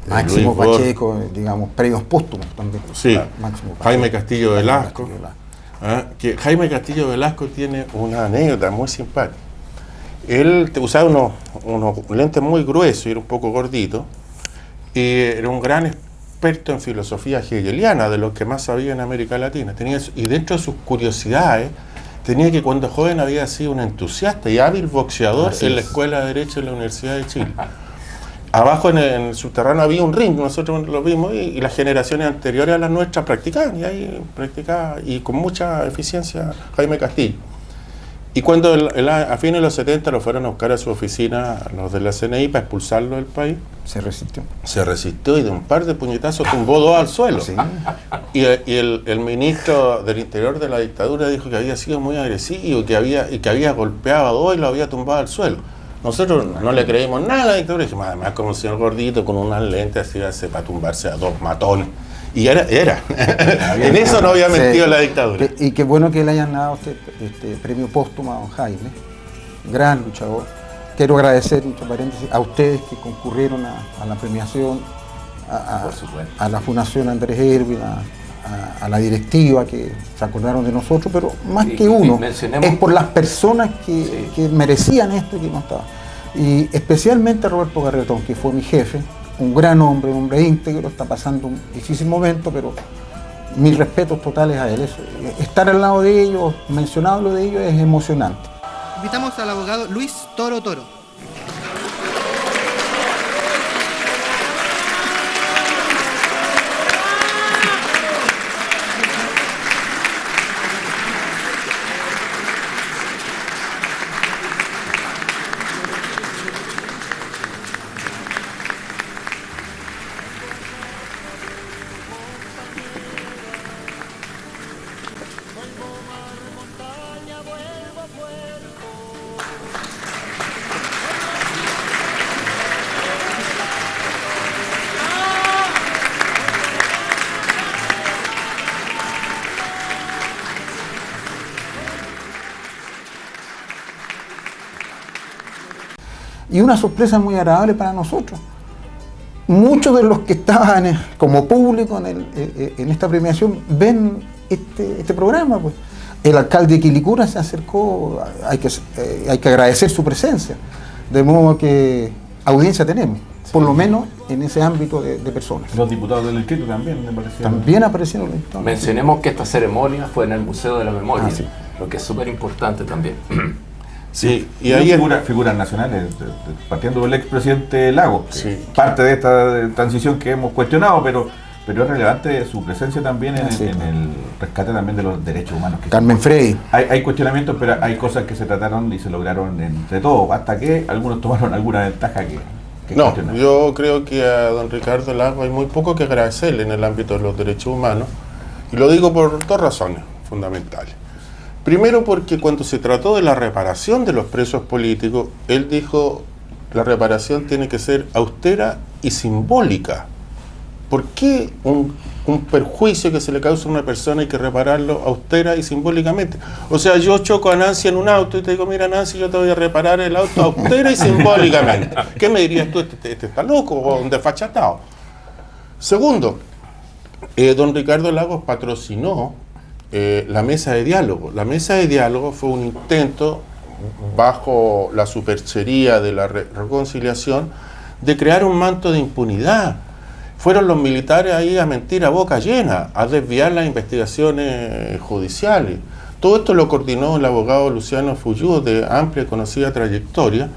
Máximo Luis Pacheco, digamos, premios póstumos también. Sí, Máximo Pacheco, Jaime Castillo Velasco. Que Jaime Castillo Velasco tiene una anécdota muy simpática. Él usaba unos lentes muy gruesos y era un poco gordito, y era un gran experto en filosofía hegeliana, de lo que más sabía en América Latina. Y dentro de sus curiosidades, tenía que cuando joven había sido un entusiasta y hábil boxeador en la Escuela de Derecho de la Universidad de Chile. Abajo en el subterráneo había un ring, nosotros lo vimos, y las generaciones anteriores a las nuestras practicaban, y ahí practicaba, y con mucha eficiencia, Jaime Castillo. Y cuando a fines de los 70 lo fueron a buscar a su oficina los de la CNI para expulsarlo del país, se resistió. Se resistió y de un par de puñetazos tumbó dos al suelo. Sí. Y el ministro del Interior de la dictadura dijo que había sido muy agresivo y que había golpeado a dos y lo había tumbado al suelo. Nosotros no le creímos nada a la dictadura, dijimos: además, como un señor gordito con unas lentes así hace para tumbarse a dos matones. Y era. En eso no había mentido la dictadura. Y qué bueno que le hayan dado este premio póstumo a don Jaime, gran luchador. Quiero agradecer, entre paréntesis, a ustedes que concurrieron a la premiación, a la Fundación Andrés Erwin, a la directiva que se acordaron de nosotros, pero más que uno, es por las personas que merecían esto y que no estaban. Y especialmente a Roberto Garretón, que fue mi jefe, un gran hombre, un hombre íntegro, está pasando un difícil momento, pero mis respetos totales a él. Estar al lado de ellos, mencionarlo de ellos, es emocionante. Invitamos al abogado Luis Toro Toro. Y una sorpresa muy agradable para nosotros. Muchos de los que estaban como público en esta premiación ven este programa. Pues. El alcalde de Quilicura se acercó, hay que agradecer su presencia. De modo que audiencia tenemos, por lo menos en ese ámbito de personas. Los diputados del distrito también me parecieron. También aparecieron los diputados. Mencionemos que esta ceremonia fue en el Museo de la Memoria, Sí. lo que es súper importante también. Sí, y ahí figuras nacionales, partiendo del expresidente Lagos, Sí. parte de esta transición que hemos cuestionado, pero es relevante su presencia también en el rescate también de los derechos humanos. Carmen Frey. Hay cuestionamientos, pero hay cosas que se trataron y se lograron entre todos, hasta que algunos tomaron alguna ventaja que No, cuestionar. yo creo que a don Ricardo Lagos hay muy poco que agradecerle en el ámbito de los derechos humanos, y lo digo por dos razones fundamentales. Primero, porque cuando se trató de la reparación de los presos políticos, él dijo: la reparación tiene que ser austera y simbólica. ¿Por qué un perjuicio que se le causa a una persona hay que repararlo austera y simbólicamente? O sea, yo choco a Nancy en un auto y te digo: mira, Nancy, yo te voy a reparar el auto austera y simbólicamente. ¿Qué me dirías tú? Este está loco o un desfachatado. Segundo, don Ricardo Lagos patrocinó la mesa de diálogo. La mesa de diálogo fue un intento, bajo la superchería de la reconciliación, de crear un manto de impunidad. Fueron los militares ahí a mentir a boca llena, a desviar las investigaciones judiciales. Todo esto lo coordinó el abogado Luciano Fuyú, de amplia y conocida trayectoria,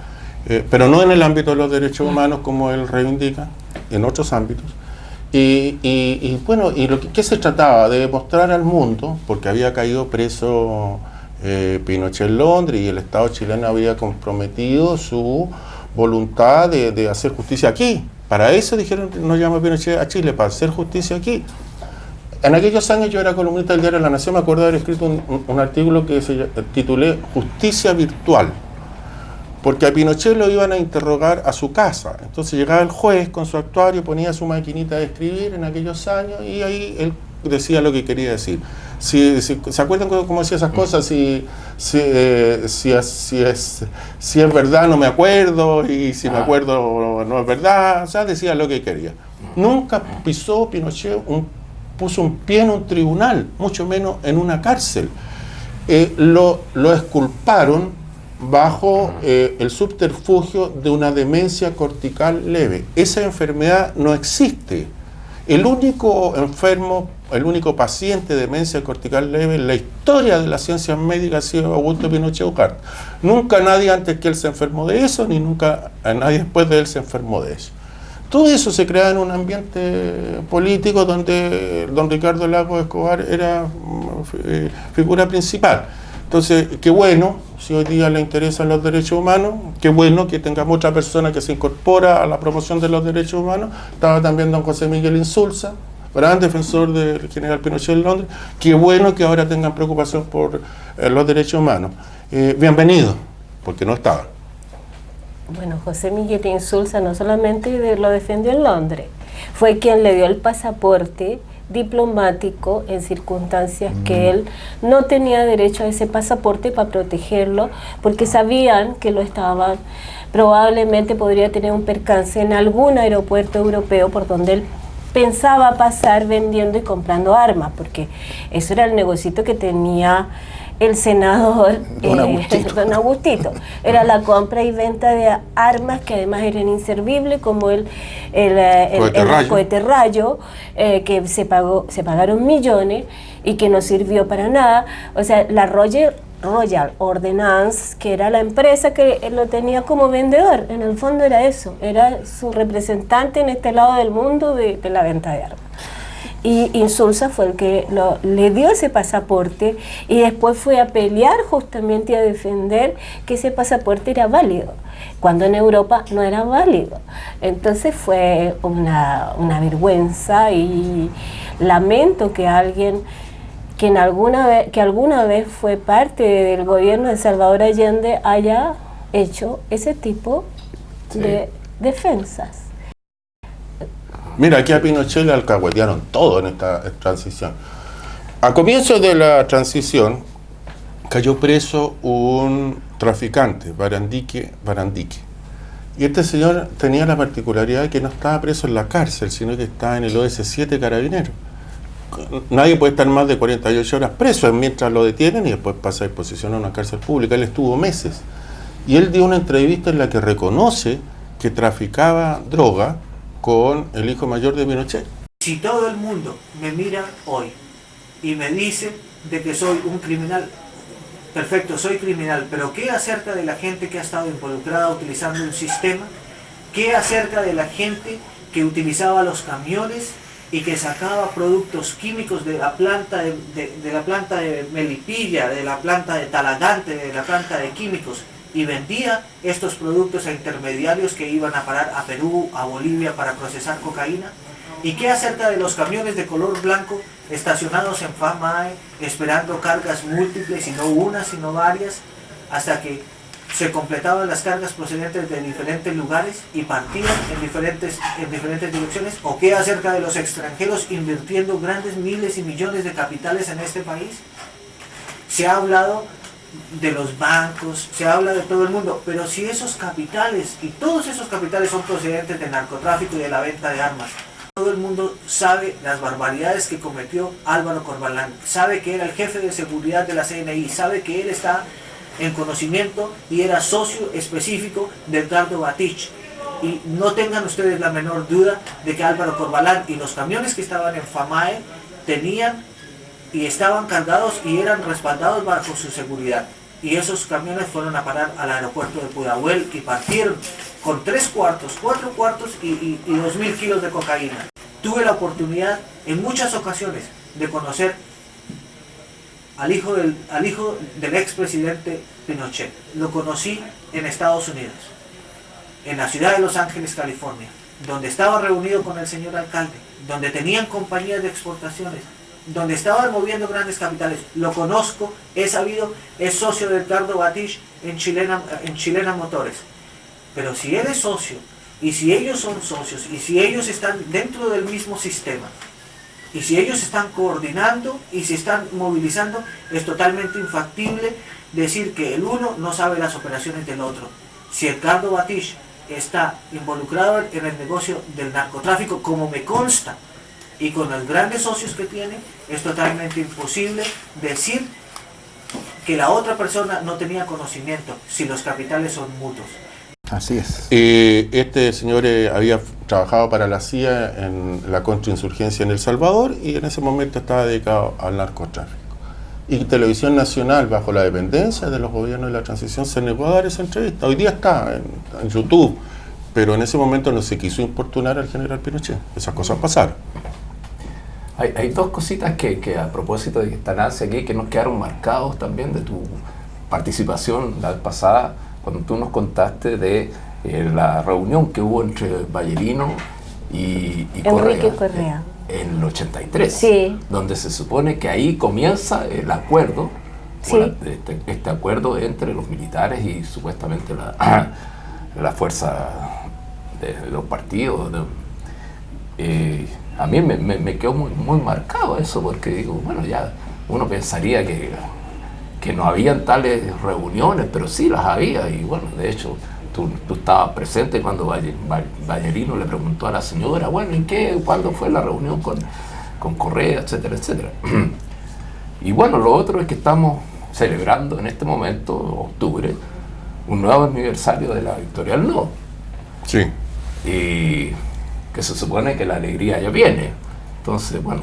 pero no en el ámbito de los derechos humanos como él reivindica, en otros ámbitos. Bueno, ¿qué se trataba? De demostrar al mundo, porque había caído preso Pinochet en Londres y el Estado chileno había comprometido su voluntad de hacer justicia aquí. Para eso dijeron, no llama Pinochet a Chile, para hacer justicia aquí. En aquellos años yo era columnista del diario La Nación, me acuerdo de haber escrito un artículo que se titulé Justicia Virtual, porque a Pinochet lo iban a interrogar a su casa. Entonces llegaba el juez con su actuario, ponía su maquinita de escribir en aquellos años y ahí él decía lo que quería decir. ¿Se acuerdan cómo decía esas cosas? Si es verdad no me acuerdo, y si me acuerdo no es verdad. O sea, decía lo que quería. Nunca pisó Pinochet puso un pie en un tribunal, mucho menos en una cárcel. Lo exculparon bajo el subterfugio de una demencia cortical leve. Esa enfermedad no existe. El único enfermo, el único paciente de demencia cortical leve en la historia de las ciencias médicas ha sido Augusto Pinochet Ugarte. Nunca nadie antes que él se enfermó de eso, ni nunca nadie después de él se enfermó de eso. Todo eso se crea en un ambiente político donde don Ricardo Lagos Escobar era figura principal. Entonces, qué bueno, si hoy día le interesan los derechos humanos, qué bueno que tengamos otra persona que se incorpora a la promoción de los derechos humanos. Estaba también don José Miguel Insulza, gran defensor del general Pinochet en Londres. Qué bueno que ahora tengan preocupación por los derechos humanos. Bienvenido, porque no estaban. Bueno, José Miguel Insulza no solamente lo defendió en Londres, fue quien le dio el pasaporte diplomático en circunstancias que él no tenía derecho a ese pasaporte para protegerlo, porque sabían que lo estaban, probablemente podría tener un percance en algún aeropuerto europeo por donde él pensaba pasar vendiendo y comprando armas, porque eso era el negocito que tenía el senador don Agustito. Era la compra y venta de armas que además eran inservibles, como el cohete Rayo, que se pagaron millones y que no sirvió para nada. O sea, la Royal Ordnance, que era la empresa que lo tenía como vendedor, en el fondo era eso, era su representante en este lado del mundo de la venta de armas. Y Insulza fue el que le dio ese pasaporte y después fue a pelear justamente a defender que ese pasaporte era válido, cuando en Europa no era válido. Entonces fue una vergüenza, y lamento que alguien que alguna vez fue parte del gobierno de Salvador Allende haya hecho ese tipo de defensas. Mira, aquí a Pinochet le alcahuetearon todo en esta transición. A comienzos de la transición cayó preso un traficante, Barandique. Y este señor tenía la particularidad de que no estaba preso en la cárcel, sino que estaba en el OS7 Carabineros. Nadie puede estar más de 48 horas preso mientras lo detienen y después pasa a disposición a una cárcel pública. Él estuvo meses. Y él dio una entrevista en la que reconoce que traficaba droga con el hijo mayor de Pinochet. Si todo el mundo me mira hoy y me dice de que soy un criminal, perfecto, soy criminal, pero ¿qué acerca de la gente que ha estado involucrada utilizando un sistema? ¿Qué acerca de la gente que utilizaba los camiones y que sacaba productos químicos de la planta de Melipilla, de la planta de Talagante, de la planta de químicos, y vendía estos productos a intermediarios que iban a parar a Perú, a Bolivia para procesar cocaína? ¿Y qué acerca de los camiones de color blanco estacionados en FAMAE esperando cargas múltiples, y no una sino varias, hasta que se completaban las cargas procedentes de diferentes lugares y partían en diferentes direcciones? ¿O qué acerca de los extranjeros invirtiendo grandes miles y millones de capitales en este país? Se ha hablado de los bancos, se habla de todo el mundo, pero si esos capitales, y todos esos capitales son procedentes del narcotráfico y de la venta de armas, Todo el mundo sabe las barbaridades que cometió Álvaro Corbalán, sabe que era el jefe de seguridad de la CNI, sabe que él está en conocimiento y era socio específico de Edgardo Batich. Y no tengan ustedes la menor duda de que Álvaro Corbalán y los camiones que estaban en FAMAE tenían y estaban cargados y eran respaldados bajo su seguridad. Y esos camiones fueron a parar al aeropuerto de Pudahuel y partieron con 3 cuartos, 4 cuartos y 2.000 kilos de cocaína. Tuve la oportunidad en muchas ocasiones de conocer al hijo del expresidente Pinochet. Lo conocí en Estados Unidos, en la ciudad de Los Ángeles, California, donde estaba reunido con el señor alcalde, donde tenían compañías de exportaciones, donde estaban moviendo grandes capitales. Lo conozco, he sabido, es socio de Edgardo Batich en Chilena Motores. Pero si él es socio, y si ellos son socios, y si ellos están dentro del mismo sistema, y si ellos están coordinando y se están movilizando, es totalmente infactible decir que el uno no sabe las operaciones del otro. Si Edgardo Batich está involucrado en el negocio del narcotráfico, como me consta, y con los grandes socios que tiene, es totalmente imposible decir que la otra persona no tenía conocimiento, si los capitales son mutuos. Así es. Este señor había trabajado para la CIA en la contrainsurgencia en El Salvador y en ese momento estaba dedicado al narcotráfico. Y Televisión Nacional, bajo la dependencia de los gobiernos de la transición, se negó a dar esa entrevista. Hoy día está en YouTube, pero en ese momento no se quiso importunar al general Pinochet. Esas cosas pasaron. Hay dos cositas que a propósito de que están aquí, que nos quedaron marcados también de tu participación la vez pasada, cuando tú nos contaste de la reunión que hubo entre Ballerino y Enrique Correa. En el 83, sí, donde se supone que ahí comienza el acuerdo, sí, este acuerdo entre los militares y supuestamente la fuerza de los partidos. A mí me quedó muy marcado eso, porque digo, bueno, ya uno pensaría que no habían tales reuniones, pero sí las había. Y bueno, de hecho, tú estabas presente cuando Ballerino le preguntó a la señora, bueno, ¿y cuándo fue la reunión con Correa, etcétera, etcétera? Y bueno, lo otro es que estamos celebrando en este momento, octubre, un nuevo aniversario de la victoria del no. Sí. Y que se supone que la alegría ya viene. Entonces, bueno,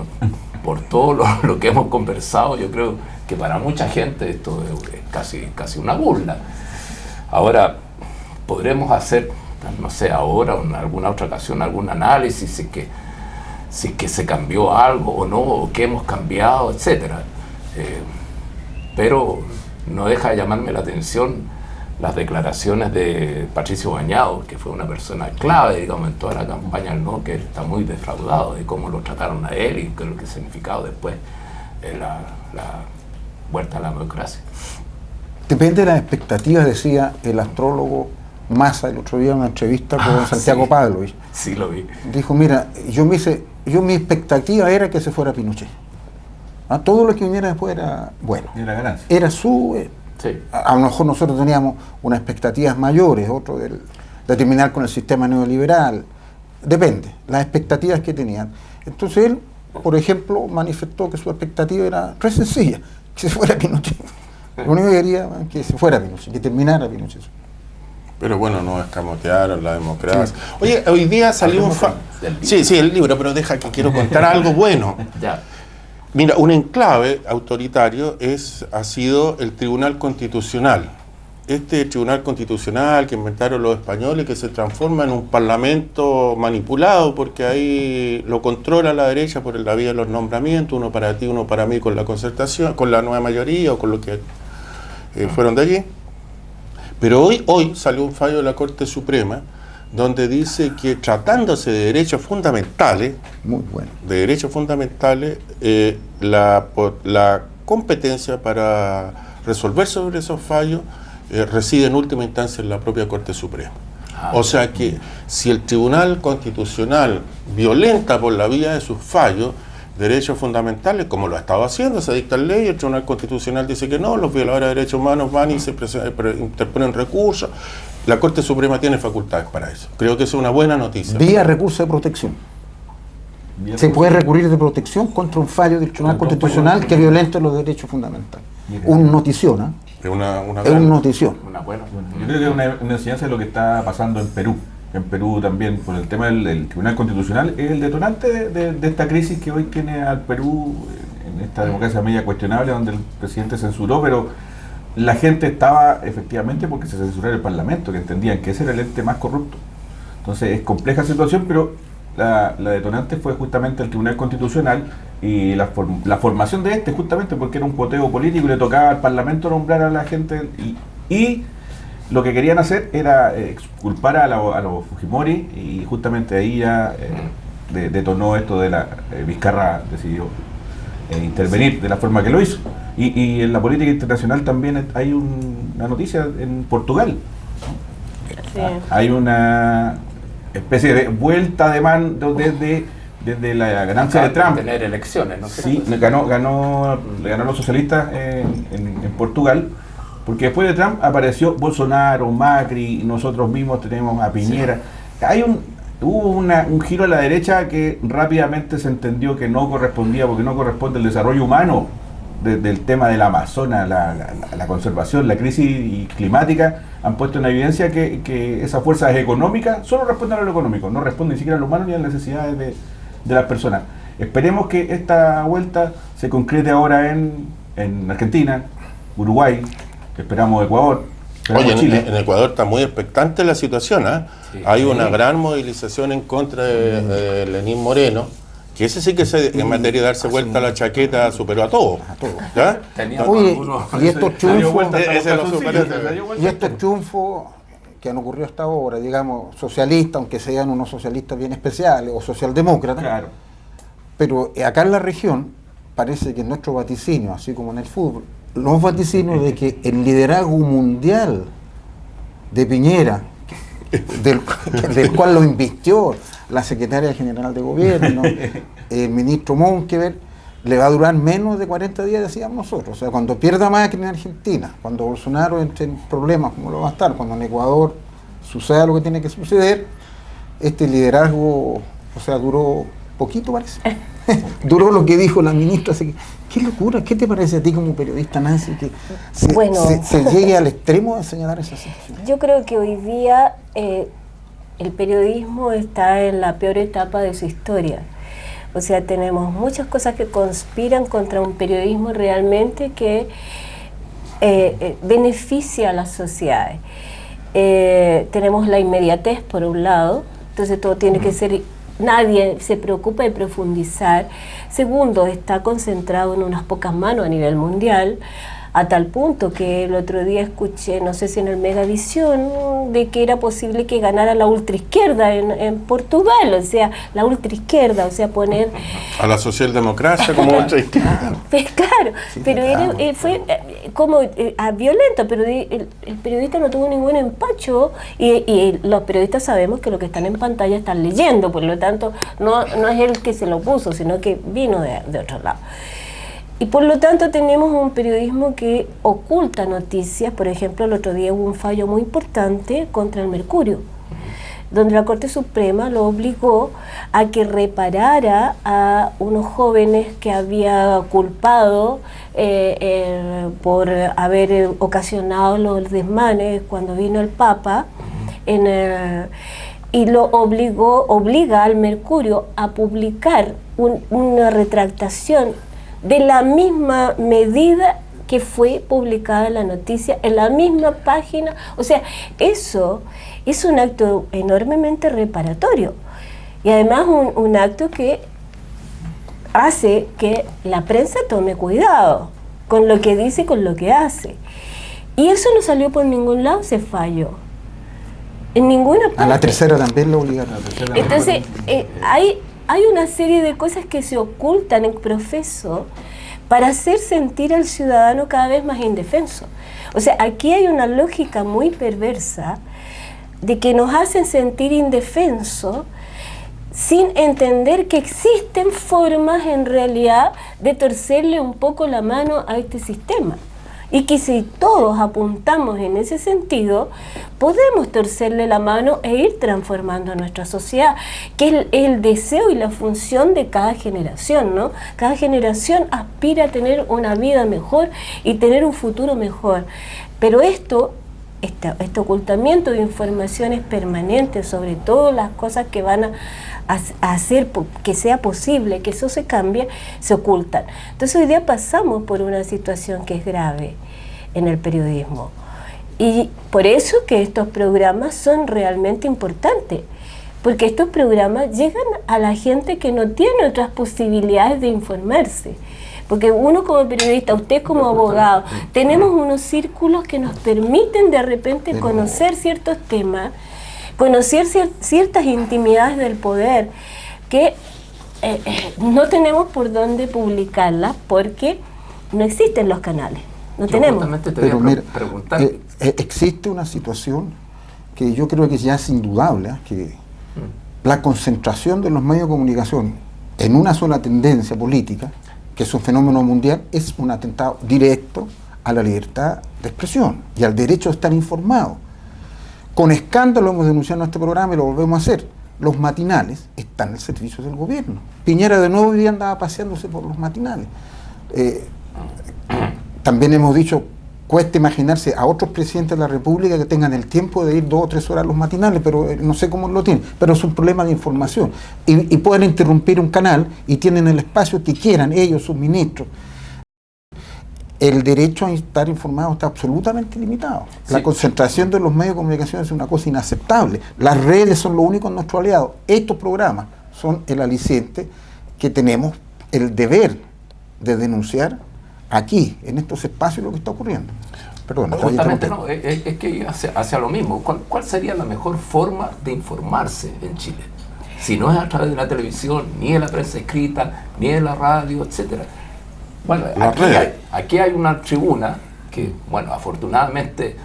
por todo lo que hemos conversado, yo creo que para mucha gente esto es casi una burla. Ahora, podremos hacer, no sé, ahora o en alguna otra ocasión, algún análisis si es que se cambió algo o no, o qué hemos cambiado, etcétera. Pero no deja de llamarme la atención las declaraciones de Patricio Bañado, que fue una persona clave, digamos, en toda la campaña del no, que él está muy defraudado de cómo lo trataron a él y qué es lo que ha significado después la vuelta a la democracia. Depende de las expectativas, decía el astrólogo Massa el otro día en una entrevista con Santiago sí. Pavlovich. Sí, lo vi. Dijo, mira, mi expectativa era que se fuera Pinochet. Todo lo que viniera después era bueno. Era ganancia. Era su... Sí. A lo mejor nosotros teníamos unas expectativas mayores, otro de terminar con el sistema neoliberal. Depende, las expectativas que tenían. Entonces él, por ejemplo, manifestó que su expectativa era re sencilla, que se fuera Pinochet. Lo único que quería que se fuera Pinochet, que terminara Pinochet. Pero bueno, no escamotearon la democracia. Sí. Oye, hoy día salió un... Sí, el libro, pero deja que quiero contar algo bueno. Ya. Mira, un enclave autoritario ha sido el Tribunal Constitucional. Este Tribunal Constitucional que inventaron los españoles, que se transforma en un parlamento manipulado, porque ahí lo controla la derecha por la vía de los nombramientos, uno para ti, uno para mí, con la concertación, con la nueva mayoría o con lo que fueron de allí. Pero hoy salió un fallo de la Corte Suprema donde dice que tratándose de derechos fundamentales, muy bueno, de derechos fundamentales, la competencia para resolver sobre esos fallos reside en última instancia en la propia Corte Suprema. O sea que si el Tribunal Constitucional violenta por la vía de sus fallos derechos fundamentales, como lo ha estado haciendo, se dictan leyes, el Tribunal Constitucional dice que no, los violadores de derechos humanos van y se interponen recursos. La Corte Suprema tiene facultades para eso. Creo que es una buena noticia. Vía recurso de protección. se puede recurrir de protección contra un fallo del Tribunal Constitucional que violenta los derechos fundamentales. Un notición, ¿eh? Es una Es una notición. Yo creo que es una enseñanza de lo que está pasando en Perú. En Perú también, por el tema del Tribunal Constitucional, es el detonante de esta crisis que hoy tiene al Perú en esta democracia media cuestionable, donde el presidente censuró, pero la gente estaba efectivamente porque se censuró el Parlamento, que entendían que ese era el ente más corrupto. Entonces es compleja situación, pero la detonante fue justamente el Tribunal Constitucional y la formación de justamente porque era un poteo político y le tocaba al Parlamento nombrar a la gente y lo que querían hacer era exculpar a los Fujimori, y justamente ahí ya detonó esto de la Vizcarra decidió intervenir de la forma que lo hizo. Y en la política internacional también hay una noticia en Portugal. Sí. Hay una especie de vuelta de mando desde la ganancia de Trump. Tener elecciones, ¿no? Sí, ganó los socialistas en Portugal, porque después de Trump apareció Bolsonaro, Macri, nosotros mismos tenemos a Piñera. Sí. Hubo un giro a la derecha que rápidamente se entendió que no correspondía, porque no corresponde el desarrollo humano del tema del Amazonas, la conservación, la crisis climática, han puesto en evidencia que esas fuerzas económicas solo responden a lo económico, no responden ni siquiera a lo humano ni a las necesidades de las personas. Esperemos que esta vuelta se concrete ahora en Argentina, Uruguay, esperamos Ecuador. Oye, Chile. en Ecuador está muy expectante la situación, ¿eh? Sí. Hay una gran movilización en contra de Lenín Moreno, que ese sí que en materia de darse vuelta a la chaqueta superó a todos. ¿Ya? Oye, y estos triunfos, y estos triunfos que han ocurrido hasta ahora, digamos, socialistas, aunque sean unos socialistas bien especiales, o socialdemócratas, Claro. pero acá en la región parece que nuestro vaticinio, así como en el fútbol, los vaticinios de que el liderazgo mundial de Piñera, del cual lo invistió la secretaria general de gobierno, el ministro Monkever, le va a durar menos de 40 días, decíamos nosotros. O sea, cuando pierda Macri en Argentina, cuando Bolsonaro entre en problemas, como lo va a estar, cuando en Ecuador suceda lo que tiene que suceder, este liderazgo, o sea, duró poquito, parece. Duró lo que dijo la ministra. Así que, qué locura. ¿Qué te parece a ti como periodista, Nancy, que se llegue al extremo de señalar esa situación? Yo creo que hoy día el periodismo está en la peor etapa de su historia. O sea, tenemos muchas cosas que conspiran contra un periodismo realmente que beneficia a las sociedades. Tenemos la inmediatez por un lado, entonces todo tiene que ser... Nadie se preocupa de profundizar. Segundo, está concentrado en unas pocas manos a nivel mundial, a tal punto que el otro día escuché, no sé si en el Megavisión, de que era posible que ganara la ultraizquierda en Portugal, o sea, la ultraizquierda, o sea, poner... A la socialdemocracia como ultraizquierda. Pues claro, sí, pero fue como violento, pero el periodista no tuvo ningún empacho y los periodistas sabemos que lo que están en pantalla están leyendo, por lo tanto no es el que se lo puso, sino que vino de otro lado. Y por lo tanto tenemos un periodismo que oculta noticias. Por ejemplo, el otro día hubo un fallo muy importante contra el Mercurio, donde la Corte Suprema lo obligó a que reparara a unos jóvenes que había culpado por haber ocasionado los desmanes cuando vino el Papa, y lo obliga al Mercurio a publicar una retractación de la misma medida que fue publicada la noticia, en la misma página. O sea, eso es un acto enormemente reparatorio y además un acto que hace que la prensa tome cuidado con lo que dice y con lo que hace. Y eso no salió por ningún lado, se falló. En ninguna parte. A la tercera también lo obligaron. Entonces, hay una serie de cosas que se ocultan en profeso para hacer sentir al ciudadano cada vez más indefenso. O sea, aquí hay una lógica muy perversa de que nos hacen sentir indefensos sin entender que existen formas en realidad de torcerle un poco la mano a este sistema. y que si todos apuntamos en ese sentido, podemos torcerle la mano e ir transformando a nuestra sociedad, que es el deseo y la función de cada generación, ¿no? Cada generación aspira a tener una vida mejor y tener un futuro mejor, pero este ocultamiento de informaciones permanentes sobre todas las cosas que van a hacer que sea posible que eso se cambie, se ocultan. Entonces hoy día pasamos por una situación que es grave en el periodismo, y por eso que estos programas son realmente importantes, porque estos programas llegan a la gente que no tiene otras posibilidades de informarse. Porque uno como periodista, usted como abogado, tenemos unos círculos que nos permiten de repente conocer ciertos temas, conocer ciertas intimidades del poder, que no tenemos por dónde publicarlas porque no existen los canales. No tenemos. Pero mira, existe una situación que yo creo que ya es indudable, que la concentración de los medios de comunicación en una sola tendencia política, que es un fenómeno mundial, es un atentado directo a la libertad de expresión y al derecho a estar informado. Con escándalo hemos denunciado en este programa y lo volvemos a hacer. Los matinales están al servicio del gobierno. Piñera de nuevo hoy día andaba paseándose por los matinales. También hemos dicho, cuesta imaginarse a otros presidentes de la República que tengan el tiempo de ir 2 o 3 horas a los matinales, pero no sé cómo lo tienen. Pero es un problema de información. Y pueden interrumpir un canal y tienen el espacio que quieran, ellos, sus ministros. El derecho a estar informado está absolutamente limitado. Sí. La concentración de los medios de comunicación es una cosa inaceptable. Las redes son lo único en nuestro aliado. Estos programas son el aliciente que tenemos el deber de denunciar aquí, en estos espacios, lo que está ocurriendo. Perdón, justamente no, es que hacia lo mismo. ¿Cuál sería la mejor forma de informarse en Chile? Si no es a través de la televisión, ni de la prensa escrita, ni de la radio, etcétera. Bueno, aquí hay una tribuna que, bueno, afortunadamente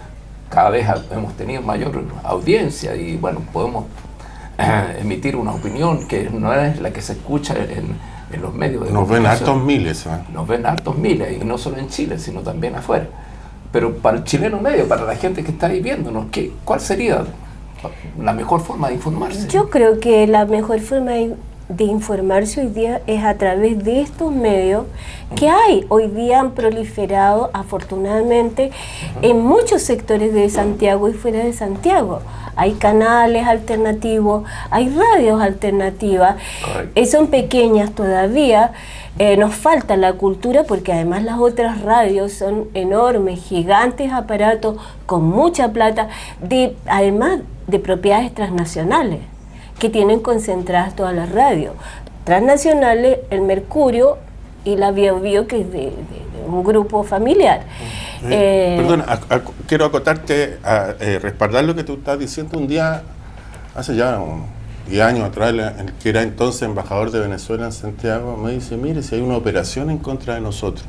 cada vez hemos tenido mayor audiencia y, bueno, podemos emitir una opinión que no es la que se escucha en los medios de comunicación. Nos ven hartos miles. Nos ven hartos miles, y no solo en Chile, sino también afuera. Pero para el chileno medio, para la gente que está ahí viéndonos, ¿cuál sería la mejor forma de informarse? Yo creo que la mejor forma de informarse hoy día es a través de estos medios que hoy día han proliferado afortunadamente en muchos sectores de Santiago y fuera de Santiago. Hay canales alternativos, hay radios alternativas, son pequeñas todavía, nos falta la cultura porque además las otras radios son enormes, gigantes aparatos con mucha plata, además de propiedades transnacionales que tienen concentradas todas las radios transnacionales, el Mercurio y la Bio Bio, que es de un grupo familiar. Perdón, quiero acotarte a respaldar lo que tú estás diciendo. Un día, hace ya 10 años atrás, el que era entonces embajador de Venezuela en Santiago, me dice, mire, si hay una operación en contra de nosotros.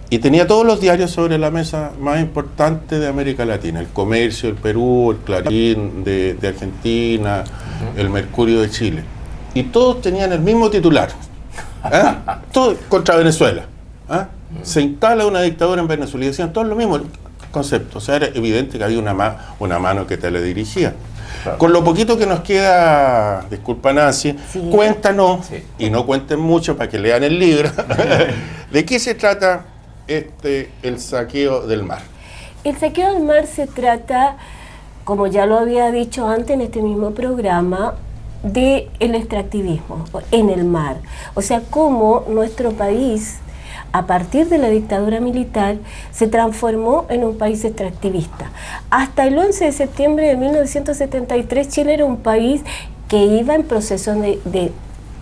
Y tenía todos los diarios sobre la mesa más importantes de América Latina, el Comercio, el Perú, el Clarín de Argentina, el Mercurio de Chile. Y todos tenían el mismo titular, todo contra Venezuela. Se instala una dictadura en Venezuela y decían todo lo mismo concepto. O sea, era evidente que había una mano que te le dirigía. Claro. Con lo poquito que nos queda, disculpa Nancy, cuéntanos, y no cuenten mucho para que lean el libro, ¿de qué se trata el saqueo del mar? El saqueo del mar se trata, como ya lo había dicho antes en este mismo programa, del extractivismo en el mar. O sea, cómo nuestro país, a partir de la dictadura militar, se transformó en un país extractivista. Hasta el 11 de septiembre de 1973, Chile era un país que iba en proceso de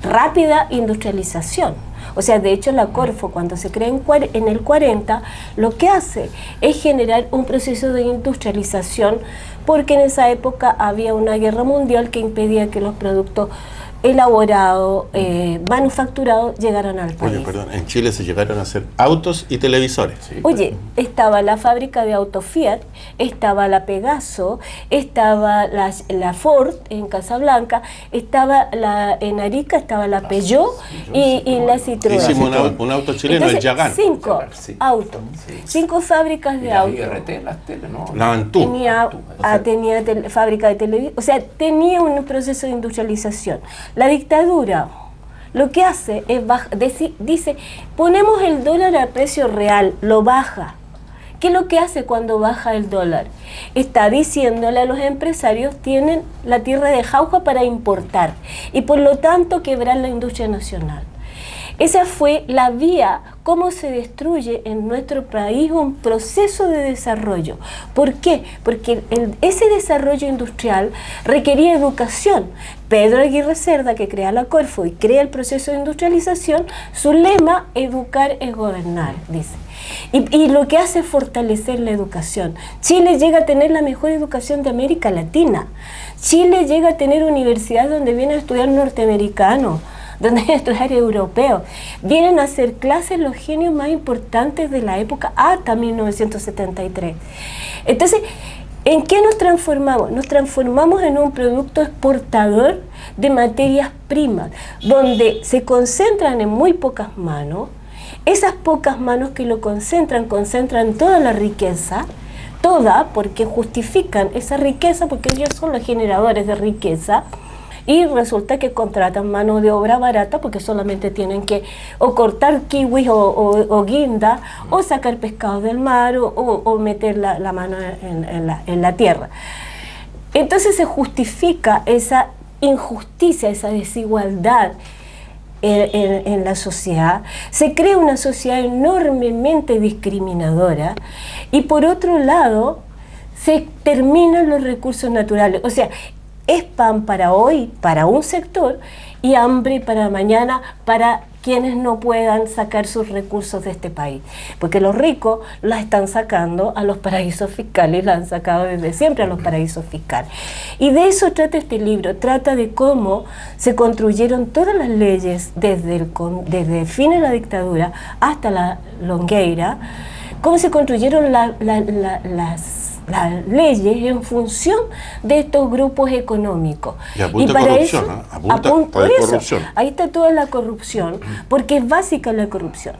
rápida industrialización. O sea, de hecho la Corfo, cuando se crea en el 40, lo que hace es generar un proceso de industrialización, porque en esa época había una guerra mundial que impedía que los productos elaborados, manufacturados, llegaron al país. Oye, perdón, en Chile se llegaron a hacer autos y televisores. Sí. Oye, estaba la fábrica de autos Fiat, estaba la Pegaso, estaba la Ford en Casablanca, estaba en Arica, estaba la Peugeot y la Citroën. Hicimos un auto chileno, Entonces, el Yagán. 5 Sí. autos, Sí. 5 fábricas Y de la autos. IRT, las tele, ¿no? La Antú. Tenía, sea, tenía fábrica de televisión, o sea, tenía un proceso de industrialización. La dictadura lo que hace es dice, ponemos el dólar a precio real, lo baja. ¿Qué es lo que hace cuando baja el dólar? Está diciéndole a los empresarios, tienen la tierra de jauja para importar y por lo tanto quebrar la industria nacional. Esa fue la vía, cómo se destruye en nuestro país un proceso de desarrollo. ¿Por qué? Porque ese desarrollo industrial requería educación. Pedro Aguirre Cerda, que crea la Corfo y crea el proceso de industrialización, su lema, educar es gobernar, dice. Y lo que hace es fortalecer la educación. Chile llega a tener la mejor educación de América Latina. Chile llega a tener universidades donde vienen a estudiar norteamericanos, donde hay estudiar europeos. Vienen a hacer clases los genios más importantes de la época hasta 1973. Entonces, ¿en qué nos transformamos? Nos transformamos en un producto exportador de materias primas, donde se concentran en muy pocas manos. Esas pocas manos que lo concentran toda la riqueza, toda, porque justifican esa riqueza, porque ellos son los generadores de riqueza. Y resulta que contratan mano de obra barata porque solamente tienen que o cortar kiwis o guinda o sacar pescado del mar o meter la mano en la tierra. Entonces se justifica esa injusticia, esa desigualdad en la sociedad. Se crea una sociedad enormemente discriminadora y por otro lado se terminan los recursos naturales. O sea, es pan para hoy, para un sector, y hambre para mañana, para quienes no puedan sacar sus recursos de este país. Porque los ricos la están sacando a los paraísos fiscales, la han sacado desde siempre a los paraísos fiscales. Y de eso trata este libro, trata de cómo se construyeron todas las leyes desde el fin de la dictadura hasta la Longueira, cómo se construyeron las leyes en función de estos grupos económicos. Y apunta para corrupción, eso, ¿no? Apunta por eso, corrupción. ahí está toda la corrupción, porque es básica la corrupción.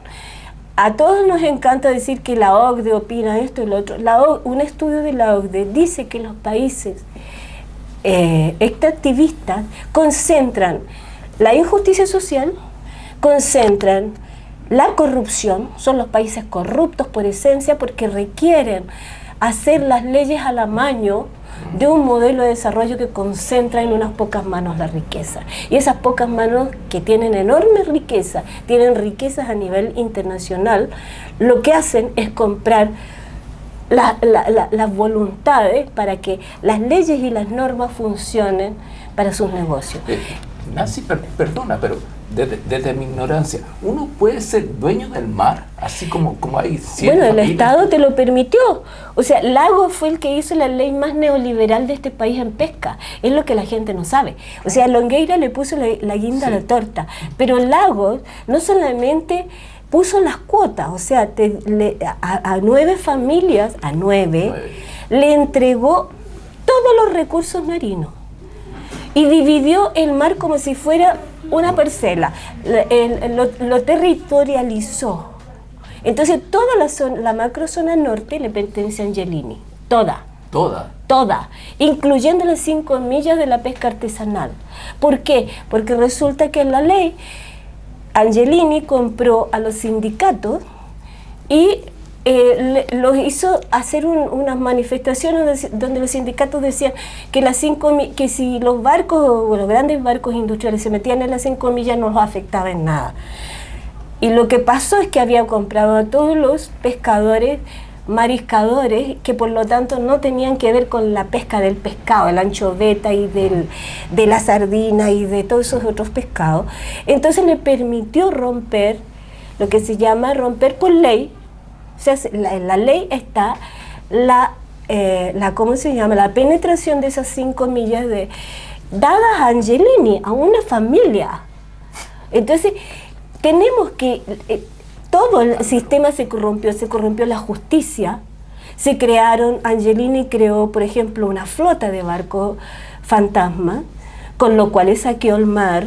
A todos nos encanta decir que la OCDE opina esto y lo otro. Un estudio de la OCDE dice que los países extractivistas concentran la injusticia social, concentran la corrupción, son los países corruptos por esencia porque requieren hacer las leyes al amaño de un modelo de desarrollo que concentra en unas pocas manos la riqueza. Y esas pocas manos que tienen enorme riqueza, tienen riquezas a nivel internacional, lo que hacen es comprar las voluntades para que las leyes y las normas funcionen para sus negocios. Nancy, perdona, pero desde mi ignorancia, ¿uno puede ser dueño del mar? Así como hay Bueno, el familias. Estado te lo permitió. O sea, Lagos fue el que hizo la ley más neoliberal de este país en pesca. Es lo que la gente no sabe. O sea, Longueira le puso la guinda a la torta. Pero Lagos no solamente puso las cuotas, o sea, a 9 familias, a 9, le entregó todos los recursos marinos. Y dividió el mar como si fuera una parcela, lo territorializó. Entonces toda la macrozona norte le pertenece a Angelini, toda, incluyendo las 5 millas de la pesca artesanal. ¿Por qué? Porque resulta que en la ley Angelini compró a los sindicatos y los hizo hacer unas manifestaciones donde los sindicatos decían que si los barcos o los grandes barcos industriales se metían en las 5 millas no los afectaba en nada. Y lo que pasó es que había comprado a todos los pescadores, mariscadores, que por lo tanto no tenían que ver con la pesca del pescado, el anchoveta y de la sardina y de todos esos otros pescados. Entonces le permitió romper, lo que se llama romper por ley. O sea, en la ley está ¿cómo se llama? La penetración de esas 5 millas dadas a Angelini, a una familia. Entonces, tenemos que... todo el sistema se corrompió la justicia, se crearon, Angelini creó, por ejemplo, una flota de barcos fantasma, con lo cual saqueó el mar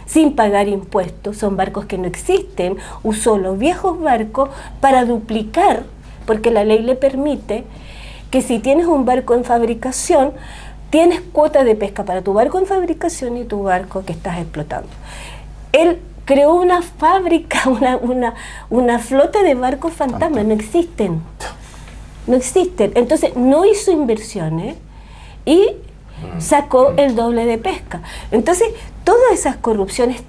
sin pagar impuestos, son barcos que no existen, usó los viejos barcos para duplicar, porque la ley le permite que si tienes un barco en fabricación, tienes cuota de pesca para tu barco en fabricación y tu barco que estás explotando. Él creó una fábrica, una flota de barcos fantasmas, no existen. No existen. Entonces no hizo inversiones y sacó el doble de pesca. Entonces todas esas corrupciones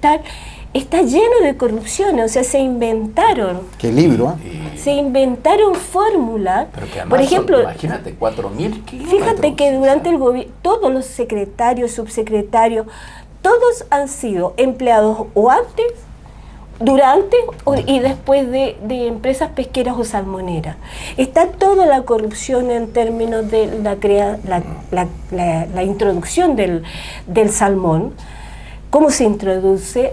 está lleno de corrupciones, o sea, se inventaron. ¿Qué libro? Se inventaron fórmulas. Por ejemplo, imagínate, 4.000 kilómetros. Fíjate que durante el gobierno, todos los secretarios, subsecretarios, todos han sido empleados o antes, durante y después de empresas pesqueras o salmoneras. Está toda la corrupción en términos de la introducción del salmón, cómo se introduce,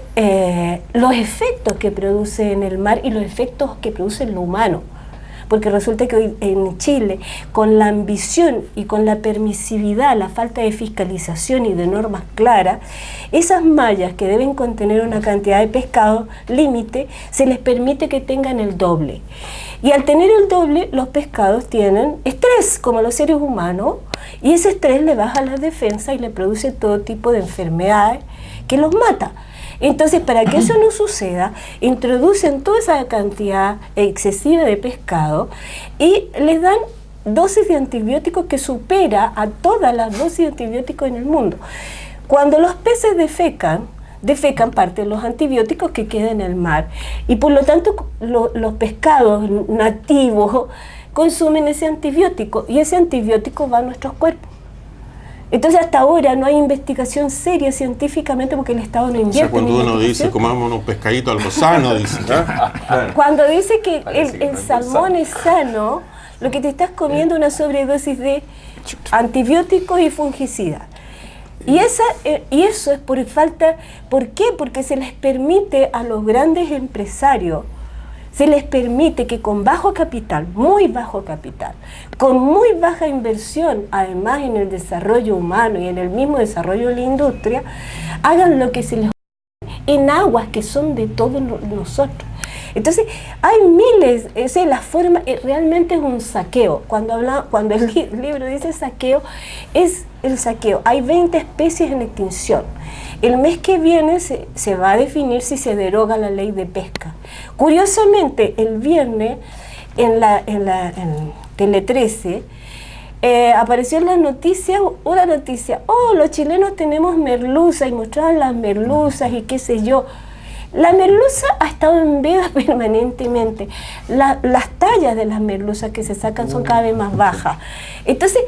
los efectos que produce en el mar y los efectos que produce en lo humano. Porque resulta que hoy en Chile, con la ambición y con la permisividad, la falta de fiscalización y de normas claras, esas mallas que deben contener una cantidad de pescado límite, se les permite que tengan el doble. Y al tener el doble, los pescados tienen estrés, como los seres humanos, y ese estrés le baja la defensa y le produce todo tipo de enfermedades que los mata. Entonces, para que eso no suceda, introducen toda esa cantidad excesiva de pescado y les dan dosis de antibióticos que supera a todas las dosis de antibióticos en el mundo. Cuando los peces defecan parte de los antibióticos que quedan en el mar y por lo tanto los pescados nativos consumen ese antibiótico y ese antibiótico va a nuestros cuerpos. Entonces hasta ahora no hay investigación seria científicamente porque el Estado no invierte. O sea, cuando uno dice comamos unos pescaditos algo sano, dice. Cuando dice que el salmón es sano, lo que te estás comiendo es una sobredosis de antibióticos y fungicidas. Y eso es por falta. ¿Por qué? Porque se les permite a los grandes empresarios, se les permite que con bajo capital, muy bajo capital, con muy baja inversión, además en el desarrollo humano y en el mismo desarrollo de la industria, hagan lo que se les en aguas que son de todos nosotros. Entonces, hay miles, la forma realmente es un saqueo. Cuando el libro dice saqueo, es el saqueo. Hay 20 especies en extinción. El mes que viene se va a definir si se deroga la ley de pesca. Curiosamente, el viernes en Tele 13 apareció en las noticias una noticia: los chilenos tenemos merluza, y mostraban las merluzas y qué sé yo. La merluza ha estado en veda permanentemente. Las tallas de las merluzas que se sacan son cada vez más bajas. Entonces,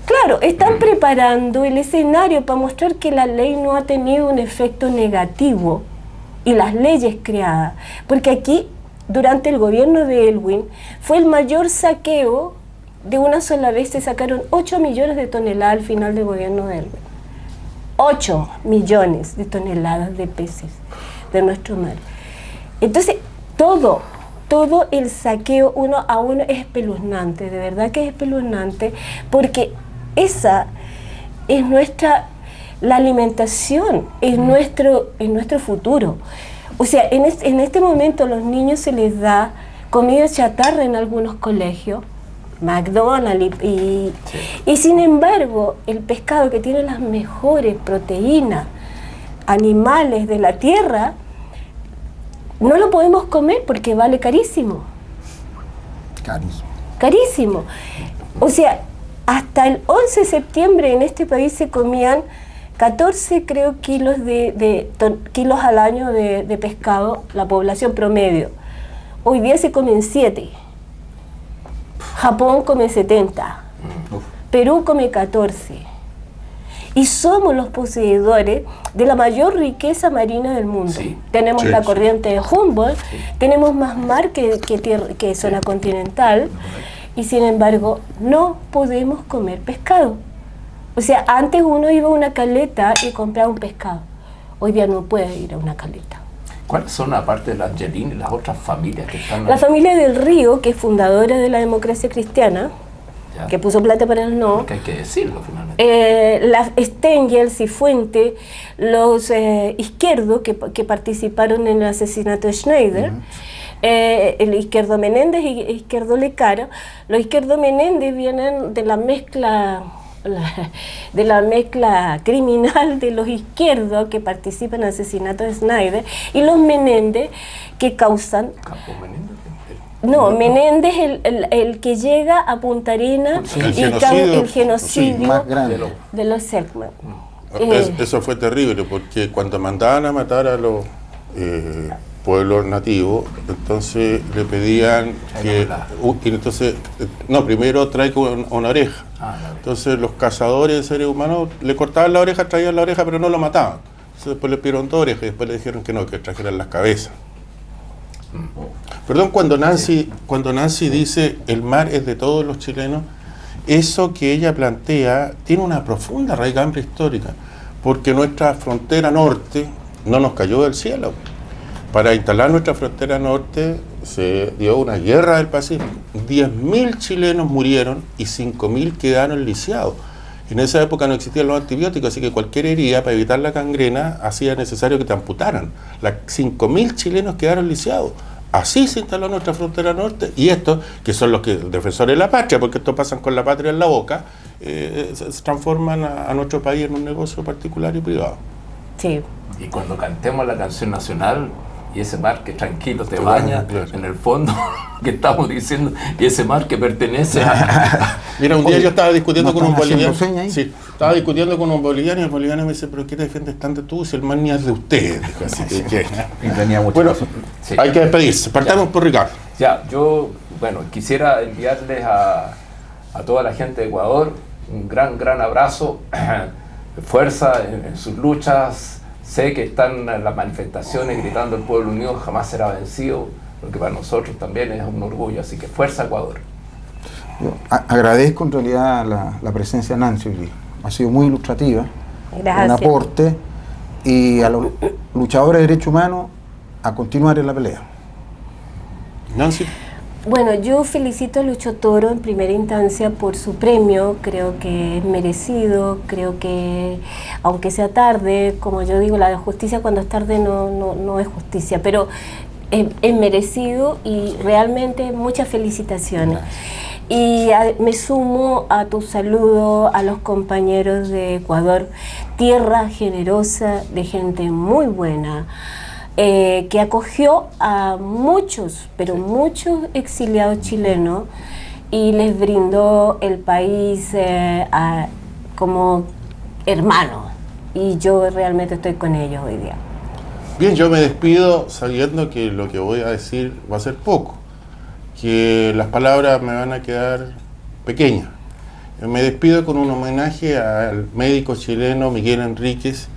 claro, están preparando el escenario para mostrar que la ley no ha tenido un efecto negativo y las leyes creadas. Porque aquí, durante el gobierno de Aylwin, fue el mayor saqueo. De una sola vez se sacaron 8 millones de toneladas al final del gobierno de Aylwin. 8 millones de toneladas de peces de nuestro mar. Entonces, todo el saqueo uno a uno es espeluznante, de verdad que es espeluznante, porque esa es la alimentación, es nuestro futuro. O sea, en este momento a los niños se les da comida chatarra en algunos colegios, McDonald's, y sin embargo, el pescado que tiene las mejores proteínas animales de la tierra, no lo podemos comer porque vale carísimo. Carísimo. O sea, hasta el 11 de septiembre en este país se comían 14, creo, kilos kilos al año de pescado, la población promedio. Hoy día se comen 7. Japón come 70. Perú come 14. Y somos los poseedores de la mayor riqueza marina del mundo. Sí. Tenemos la corriente de Humboldt, tenemos más mar que zona continental, y sin embargo no podemos comer pescado. O sea, antes uno iba a una caleta y compraba un pescado. Hoy día no puede ir a una caleta. ¿Cuáles son, aparte de la Angelini, las otras familias que están? La familia del Río, que es fundadora de la democracia cristiana, Ya. que puso plata para el no. Porque hay que decirlo, finalmente. La Stengels y Fuente, los Izquierdo que participaron en el asesinato de Schneider, el Izquierdo Menéndez y Izquierdo Lecara. Los Izquierdo Menéndez vienen de la mezcla criminal de los izquierdos que participan en el asesinato de Schneider, y los Menéndez que causan... Campo Menéndez. No, Menéndez el que llega a Punta Arenas el genocidio más grande de los Selkman. Eso fue terrible, porque cuando mandaban a matar a los pueblos nativos, entonces le pedían que... primero trae una oreja. Entonces los cazadores de seres humanos le cortaban la oreja, traían la oreja, pero no lo mataban. Entonces después le pidieron 2 orejas y después le dijeron que no, que trajeran las cabezas. Perdón, cuando Nancy dice el mar es de todos los chilenos, eso que ella plantea tiene una profunda raigambre histórica, porque nuestra frontera norte no nos cayó del cielo. Para instalar nuestra frontera norte se dio una guerra del Pacífico. 10.000 chilenos murieron y 5.000 quedaron lisiados. En esa época no existían los antibióticos, así que cualquier herida, para evitar la gangrena, hacía necesario que te amputaran. 5.000 chilenos quedaron lisiados. Así se instaló nuestra frontera norte, y estos, que son los defensores de la patria, porque estos pasan con la patria en la boca, se transforman a nuestro país en un negocio particular y privado. Sí. Y cuando cantemos la canción nacional, y ese mar que tranquilo te baña, claro, en el fondo, que estamos diciendo, y ese mar que pertenece a... Mira, un día yo estaba discutiendo con un boliviano. Sí, estaba discutiendo con un boliviano, y el boliviano me dice, ¿pero qué te defiendes tanto tú si el mar ni es de ustedes? Dijo, así que y tenía mucho bueno, razón. Sí. Hay que despedirse. Partamos por Ricardo. Ya, yo, quisiera enviarles a toda la gente de Ecuador un gran abrazo, fuerza en sus luchas. Sé que están en las manifestaciones gritando el pueblo unido jamás será vencido, porque para nosotros también es un orgullo, así que fuerza Ecuador. Yo agradezco en realidad la presencia de Nancy hoy día. Ha sido muy ilustrativa, gracias, un aporte, y a los luchadores de derechos humanos a continuar en la pelea. Nancy. Bueno, yo felicito a Lucho Toro en primera instancia por su premio, creo que es merecido, creo que aunque sea tarde, como yo digo, la justicia cuando es tarde no es justicia, pero es merecido y realmente muchas felicitaciones. Y me sumo a tu saludo a los compañeros de Ecuador, tierra generosa de gente muy buena, que acogió a muchos, pero muchos exiliados chilenos y les brindó el país como hermanos. Y yo realmente estoy con ellos hoy día. Bien, yo me despido sabiendo que lo que voy a decir va a ser poco, que las palabras me van a quedar pequeñas. Me despido con un homenaje al médico chileno Miguel Enríquez,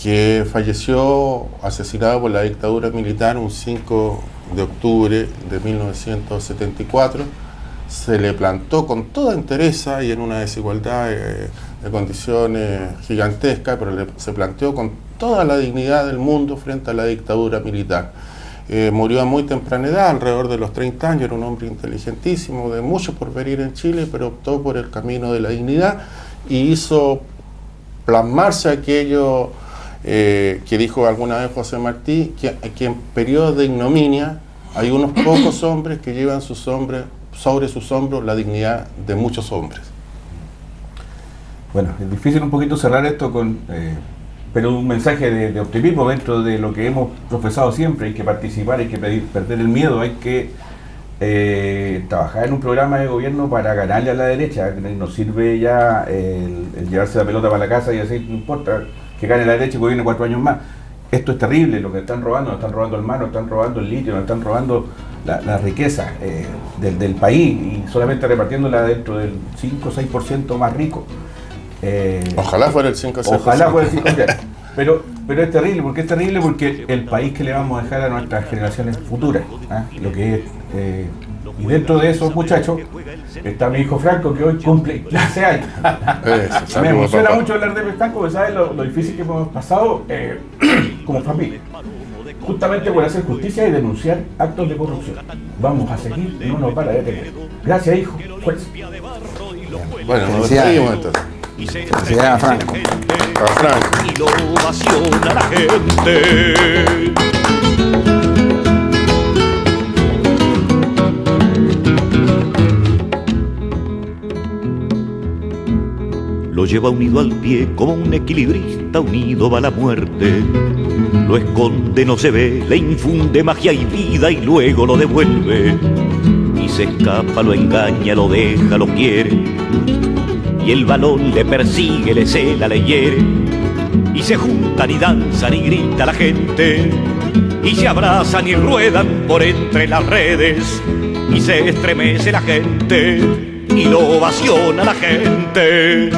que falleció asesinado por la dictadura militar un 5 de octubre de 1974. Se le plantó con toda entereza y en una desigualdad de condiciones gigantescas, pero se planteó con toda la dignidad del mundo frente a la dictadura militar. Murió a muy temprana edad, alrededor de los 30 años, era un hombre inteligentísimo, de mucho porvenir en Chile, pero optó por el camino de la dignidad y hizo plasmarse aquello que dijo alguna vez José Martí, que en periodos de ignominia hay unos pocos hombres que llevan sobre sus hombros la dignidad de muchos hombres. Bueno, es difícil un poquito cerrar esto con pero un mensaje de optimismo dentro de lo que hemos profesado siempre. Hay que participar, hay que perder el miedo, hay que trabajar en un programa de gobierno para ganarle a la derecha. Nos sirve ya el llevarse la pelota para la casa y así, no importa que gane la derecha y gobierne 4 años más. Esto es terrible, lo que están robando, nos están robando el mar, nos están robando el litio, nos están robando la riqueza del país, y solamente repartiéndola dentro del 5 o 6% más rico. Ojalá fuera el 5 o 6%. Ojalá fuera el 5 o 6%. Pero es terrible porque el país que le vamos a dejar a nuestras generaciones futuras, lo que es Y dentro de esos muchachos está mi hijo Franco, que hoy cumple 15 años. Me emociona mucho hablar de Franco, porque sabes lo difícil que hemos pasado como familia. Justamente por hacer justicia y denunciar actos de corrupción. Vamos a seguir, no nos van a detener. Gracias, hijo. Fuerza. Bueno, Felicidades. Felicidades a Franco. A Franco. Y lo ovaciona la gente. Lo lleva unido al pie como un equilibrista unido va la muerte. Lo esconde, no se ve, le infunde magia y vida y luego lo devuelve. Y se escapa, lo engaña, lo deja, lo quiere. Y el balón le persigue, le cela, le hiere. Y se juntan y danzan y grita la gente. Y se abrazan y ruedan por entre las redes. Y se estremece la gente y lo ovaciona la gente.